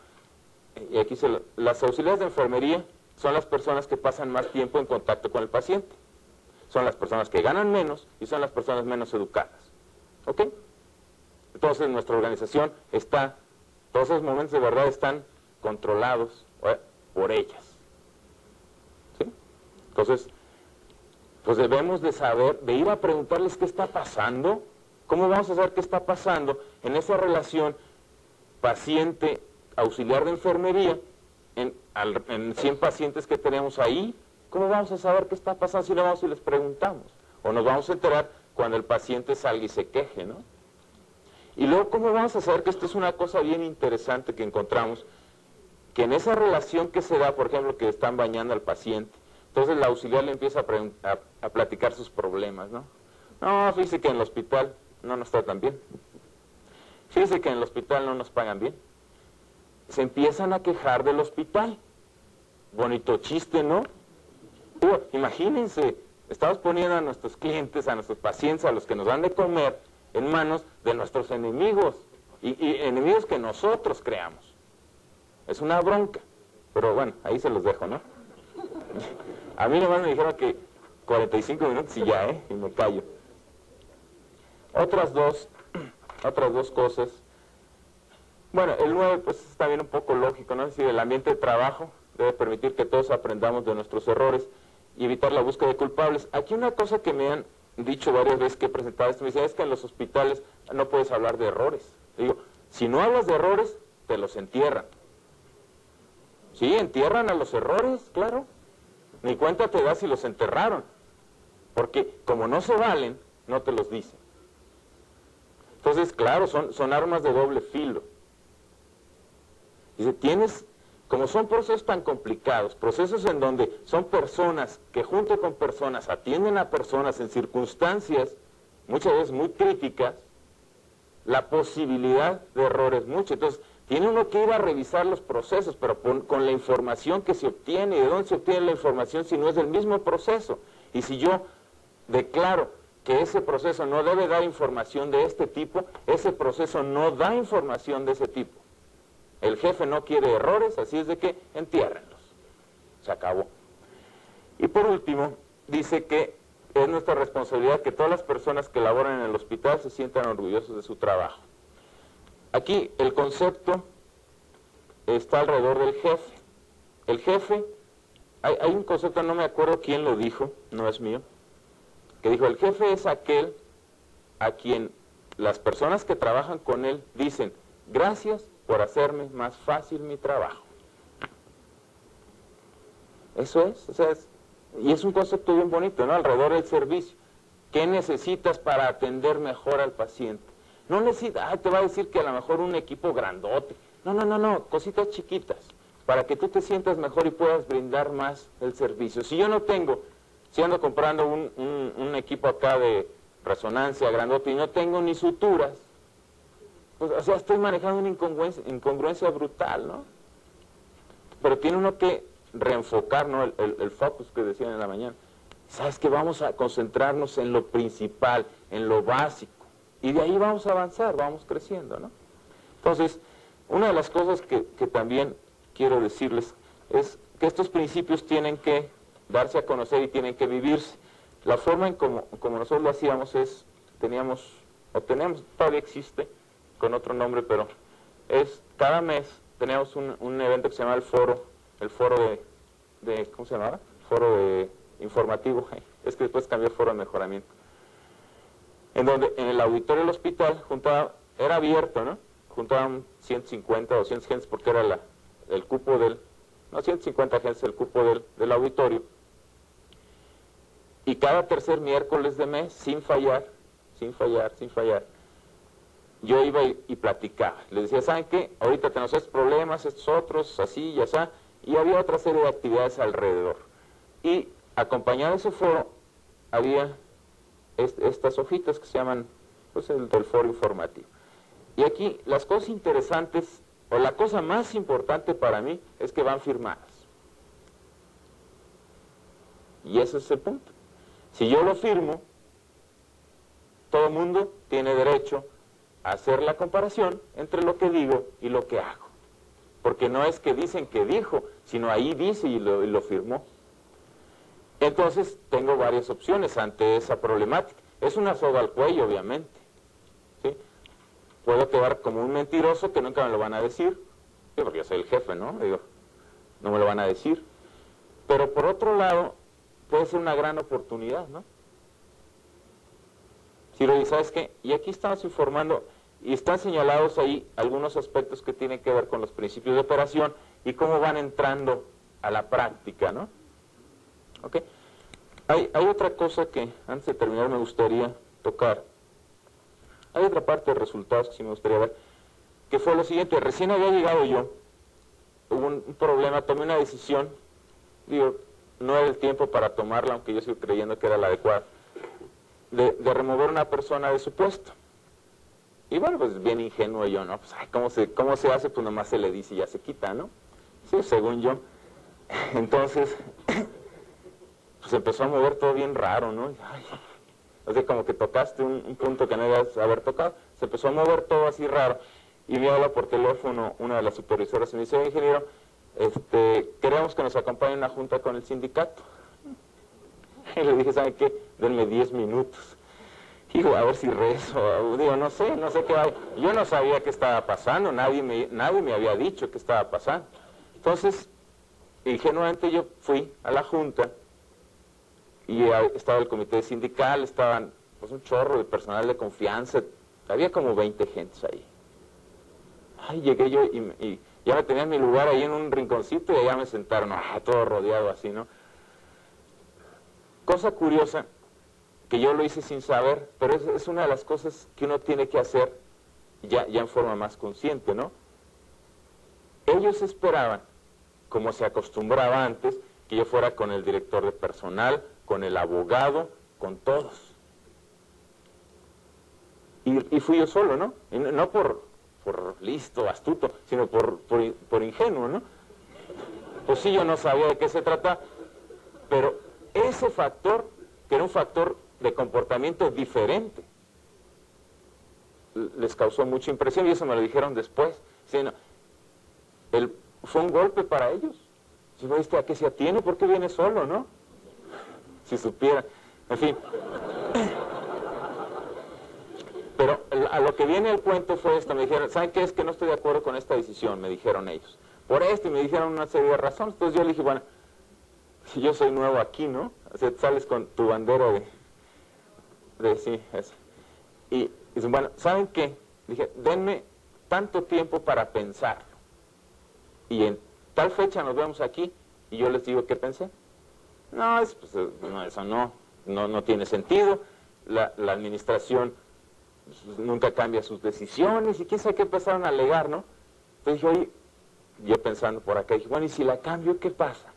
y aquí las auxiliares de enfermería son las personas que pasan más tiempo en contacto con el paciente. Son las personas que ganan menos y son las personas menos educadas. ¿Ok? Entonces nuestra organización está, todos esos momentos de verdad están controlados por ellas. ¿Sí? Entonces, pues debemos de saber, de ir a preguntarles qué está pasando. ¿Cómo vamos a saber qué está pasando en esa relación paciente-auxiliar de enfermería en 100 pacientes que tenemos ahí? ¿Cómo vamos a saber qué está pasando si no vamos y les preguntamos? O nos vamos a enterar cuando el paciente salga y se queje, ¿no? Y luego, ¿cómo vamos a saber que esto es una cosa bien interesante que encontramos? Que en esa relación que se da, por ejemplo, que están bañando al paciente, entonces la auxiliar le empieza a platicar sus problemas, ¿no? No, fíjese que en el hospital no nos tratan bien. Fíjese que en el hospital no nos pagan bien. Se empiezan a quejar del hospital. Bonito chiste, ¿no? Imagínense, estamos poniendo a nuestros clientes, a nuestros pacientes, a los que nos dan de comer, en manos de nuestros enemigos, y enemigos que nosotros creamos. Es una bronca, pero bueno, ahí se los dejo, ¿no? A mí nomás me dijeron que 45 minutos y ya, y me callo. Otras dos cosas. Bueno, el 9 pues está bien un poco lógico, ¿no? Es decir, el ambiente de trabajo debe permitir que todos aprendamos de nuestros errores y evitar la búsqueda de culpables. Aquí una cosa que me han dicho varias veces que he presentado esto, me dicen, es que en los hospitales no puedes hablar de errores. Digo, si no hablas de errores, te los entierran. Sí, entierran a los errores, claro. Ni cuenta te das si los enterraron. Porque como no se valen, no te los dicen. Entonces, claro, son armas de doble filo. Dice, como son procesos tan complicados, procesos en donde son personas que junto con personas atienden a personas en circunstancias muchas veces muy críticas, la posibilidad de error es mucha. Entonces, tiene uno que ir a revisar los procesos, pero con la información que se obtiene. ¿Y de dónde se obtiene la información si no es del mismo proceso? Y si yo declaro que ese proceso no debe dar información de este tipo, ese proceso no da información de ese tipo. El jefe no quiere errores, así es de que entiérrenlos. Se acabó. Y por último, dice que es nuestra responsabilidad que todas las personas que laboran en el hospital se sientan orgullosos de su trabajo. Aquí el concepto está alrededor del jefe. El jefe, hay un concepto, no me acuerdo quién lo dijo, no es mío, que dijo, el jefe es aquel a quien las personas que trabajan con él dicen, gracias por hacerme más fácil mi trabajo. Eso es, o sea, y es un concepto bien bonito, ¿no? Alrededor del servicio. ¿Qué necesitas para atender mejor al paciente? No necesitas, te va a decir que a lo mejor un equipo grandote. No, cositas chiquitas, para que tú te sientas mejor y puedas brindar más el servicio. Si yo no tengo, si ando comprando un equipo acá de resonancia grandote y no tengo ni suturas, pues, o sea, estoy manejando una incongruencia brutal, ¿no? Pero tiene uno que reenfocar, ¿no? El focus que decían en la mañana. ¿Sabes qué? Vamos a concentrarnos en lo principal, en lo básico. Y de ahí vamos a avanzar, vamos creciendo, ¿no? Entonces, una de las cosas que también quiero decirles es que estos principios tienen que darse a conocer y tienen que vivirse. La forma en como nosotros lo hacíamos es, tenemos, todavía existe, con otro nombre, pero es cada mes teníamos un evento que se llama el foro de ¿cómo se llamaba? Foro de informativo, es que después cambió el foro de mejoramiento, en donde en el auditorio del hospital era abierto, ¿no? juntaron 150, 200 gentes, porque era el cupo del, no, 150 gentes el cupo del auditorio, y cada tercer miércoles de mes, sin fallar, yo iba y platicaba. Les decía, ¿saben qué? Ahorita tenemos estos problemas, estos otros, así y así, y había otra serie de actividades alrededor. Y acompañado de ese foro, había estas hojitas que se llaman, pues, el del foro informativo. Y aquí las cosas interesantes, o la cosa más importante para mí, es que van firmadas. Y ese es el punto. Si yo lo firmo, todo el mundo tiene derecho a hacer la comparación entre lo que digo y lo que hago. Porque no es que dicen que dijo, sino ahí dice y lo firmó. Entonces tengo varias opciones ante esa problemática. Es una soga al cuello, obviamente, ¿sí? Puedo quedar como un mentiroso que nunca me lo van a decir, ¿sí? Porque yo soy el jefe, ¿no? Digo, no me lo van a decir. Pero por otro lado, puede ser una gran oportunidad, ¿no? Si lo dices, ¿sabes qué? Y aquí estamos informando, y están señalados ahí algunos aspectos que tienen que ver con los principios de operación y cómo van entrando a la práctica, ¿no? ¿Ok? Hay otra cosa que antes de terminar me gustaría tocar. Hay otra parte de resultados que sí me gustaría ver, que fue lo siguiente. Recién había llegado yo, hubo un problema, tomé una decisión, digo, no era el tiempo para tomarla, aunque yo sigo creyendo que era la adecuada, de remover a una persona de su puesto. Y bueno, pues bien ingenuo yo, ¿no? Pues, ay, ¿cómo se hace? Pues nomás se le dice y ya se quita, ¿no? Sí, según yo. Entonces, pues empezó a mover todo bien raro, ¿no? Ay, o sea, como que tocaste un punto que no debías haber tocado. Se empezó a mover todo así raro. Y me habla por teléfono una de las supervisoras y me dice, ingeniero, queremos que nos acompañe a una junta con el sindicato. Y le dije, ¿saben qué? Denme 10 minutos. Digo, a ver si rezo. Digo, no sé qué hay. Yo no sabía qué estaba pasando, nadie me había dicho qué estaba pasando. Entonces, ingenuamente yo fui a la junta y estaba el comité sindical, estaban pues un chorro de personal de confianza, había como 20 gentes ahí. Ay, llegué yo y ya me tenía en mi lugar ahí en un rinconcito y allá me sentaron, todo rodeado así, ¿no? Cosa curiosa, que yo lo hice sin saber, pero es una de las cosas que uno tiene que hacer ya en forma más consciente, ¿no? Ellos esperaban, como se acostumbraba antes, que yo fuera con el director de personal, con el abogado, con todos. Y fui yo solo, ¿no? Y no por listo, astuto, sino por ingenuo, ¿no? Pues sí, yo no sabía de qué se trata, pero ese factor, que era un factor de comportamiento diferente, les causó mucha impresión y eso me lo dijeron después. Sí, no, fue un golpe para ellos. Si ¿viste a qué se atiene? ¿Por qué viene solo, no? Si supiera. En fin. Pero a lo que viene el cuento fue esto. Me dijeron, ¿saben qué? Es que no estoy de acuerdo con esta decisión, me dijeron ellos. Por esto, y me dijeron una serie de razones. Entonces yo le dije, bueno, si yo soy nuevo aquí, ¿no? O sea, sales con tu bandera sí, eso. Y dicen, bueno, ¿saben qué? Dije, denme tanto tiempo para pensarlo. Y en tal fecha nos vemos aquí, y yo les digo, ¿qué pensé? No, no, eso no tiene sentido. La administración nunca cambia sus decisiones, y quién sabe qué empezaron a alegar, ¿no? Entonces oye, yo pensando por acá, dije, bueno, ¿y si la cambio, qué pasa?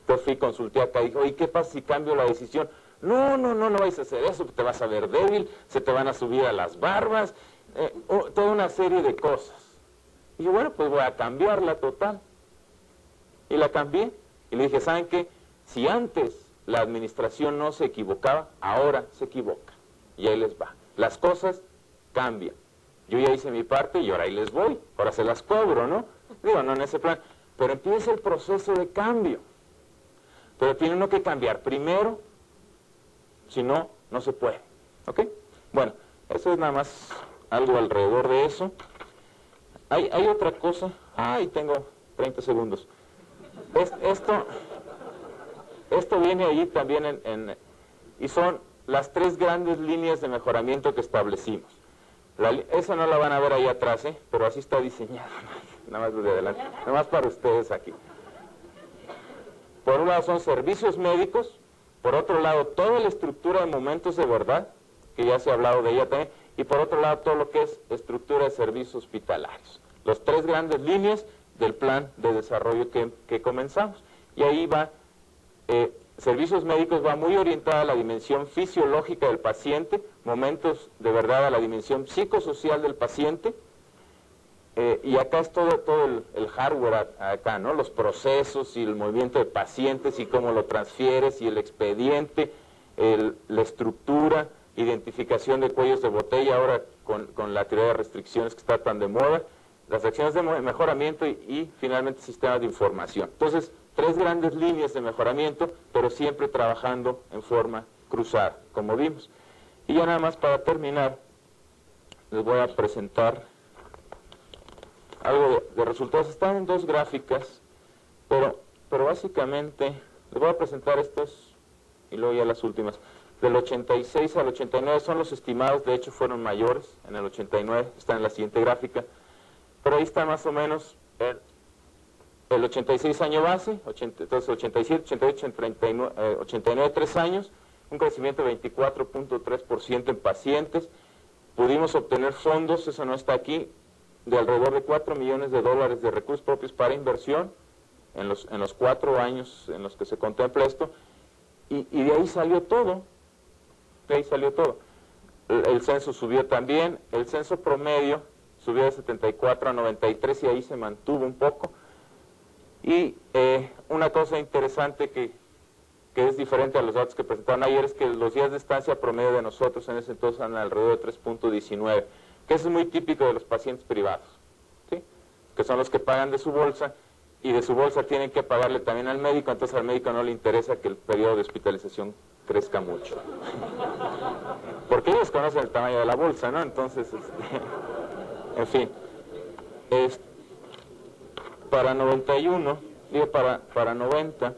Entonces fui, consulté acá, dije, oye, ¿qué pasa si cambio la decisión? No vais a hacer eso, te vas a ver débil, se te van a subir a las barbas, toda una serie de cosas. Y yo, bueno, pues voy a cambiarla total. Y la cambié, y le dije, ¿saben qué? Si antes la administración no se equivocaba, ahora se equivoca. Y ahí les va. Las cosas cambian. Yo ya hice mi parte y ahora ahí les voy. Ahora se las cobro, ¿no? Digo, no en ese plan. Pero empieza el proceso de cambio. Pero tiene uno que cambiar primero, si no, no se puede. ¿Ok? Bueno, eso es nada más algo alrededor de eso. Hay otra cosa. Ay, tengo 30 segundos. Esto viene ahí también y son las 3 grandes líneas de mejoramiento que establecimos. Esa no la van a ver ahí atrás, pero así está diseñada, nada más de adelante, nada más para ustedes aquí. Por un lado son servicios médicos, por otro lado toda la estructura de momentos de verdad, que ya se ha hablado de ella también, y por otro lado todo lo que es estructura de servicios hospitalarios. Las tres grandes líneas del plan de desarrollo que comenzamos. Y ahí va, servicios médicos va muy orientada a la dimensión fisiológica del paciente, momentos de verdad a la dimensión psicosocial del paciente, y acá es todo el hardware acá, ¿no? Los procesos y el movimiento de pacientes y cómo lo transfieres y el expediente, la estructura, identificación de cuellos de botella ahora con la teoría de restricciones que está tan de moda, las acciones de mejoramiento y finalmente sistemas de información. Entonces, tres grandes líneas de mejoramiento, pero siempre trabajando en forma cruzada, como vimos. Y ya nada más para terminar, les voy a presentar algo de resultados. Están en dos gráficas, pero básicamente les voy a presentar estos y luego ya las últimas. Del 86 al 89 son los estimados, de hecho fueron mayores en el 89, está en la siguiente gráfica, pero ahí está más o menos el 86 año base, entonces 87, 88, 89, 3 años, un crecimiento de 24.3% en pacientes. Pudimos obtener fondos, eso no está aquí, de alrededor de $4 millones de recursos propios para inversión en los 4 años en los que se contempla esto, y de ahí salió todo, El censo subió también, el censo promedio subió de 74 a 93 y ahí se mantuvo un poco. Y una cosa interesante que es diferente a los datos que presentaron ayer es que los días de estancia promedio de nosotros en ese entonces eran alrededor de 3.19, que eso es muy típico de los pacientes privados, ¿sí? Que son los que pagan de su bolsa y de su bolsa tienen que pagarle también al médico, entonces al médico no le interesa que el periodo de hospitalización crezca mucho. Porque ellos conocen el tamaño de la bolsa, ¿no? Entonces, en fin. Para 91, digo para 90,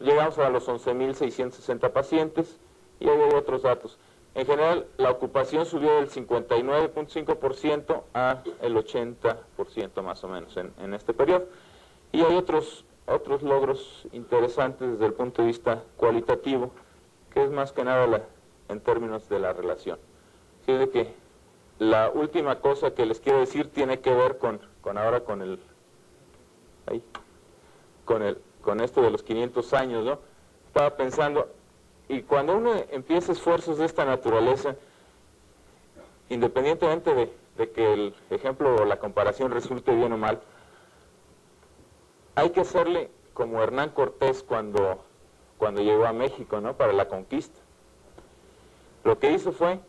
llegamos a los 11.660 pacientes y ahí hay otros datos. En general, la ocupación subió del 59.5% a el 80% más o menos en este periodo. Y hay otros logros interesantes desde el punto de vista cualitativo, que es más que nada en términos de la relación. Así de que la última cosa que les quiero decir tiene que ver con esto de los 500 años, ¿no? Estaba pensando, y cuando uno empieza esfuerzos de esta naturaleza, independientemente de que el ejemplo o la comparación resulte bien o mal, hay que hacerle como Hernán Cortés cuando llegó a México, ¿no? Para la conquista. Lo que hizo fue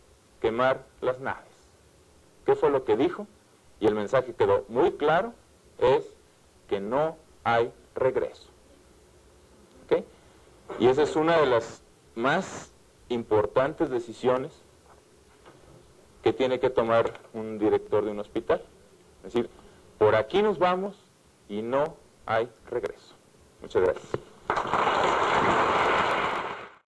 quemar las naves. ¿Qué fue lo que dijo? Y el mensaje quedó muy claro, es que no hay regreso. ¿Ok? Y esa es una de las más importantes decisiones que tiene que tomar un director de un hospital. Es decir, por aquí nos vamos y no hay regreso. Muchas gracias.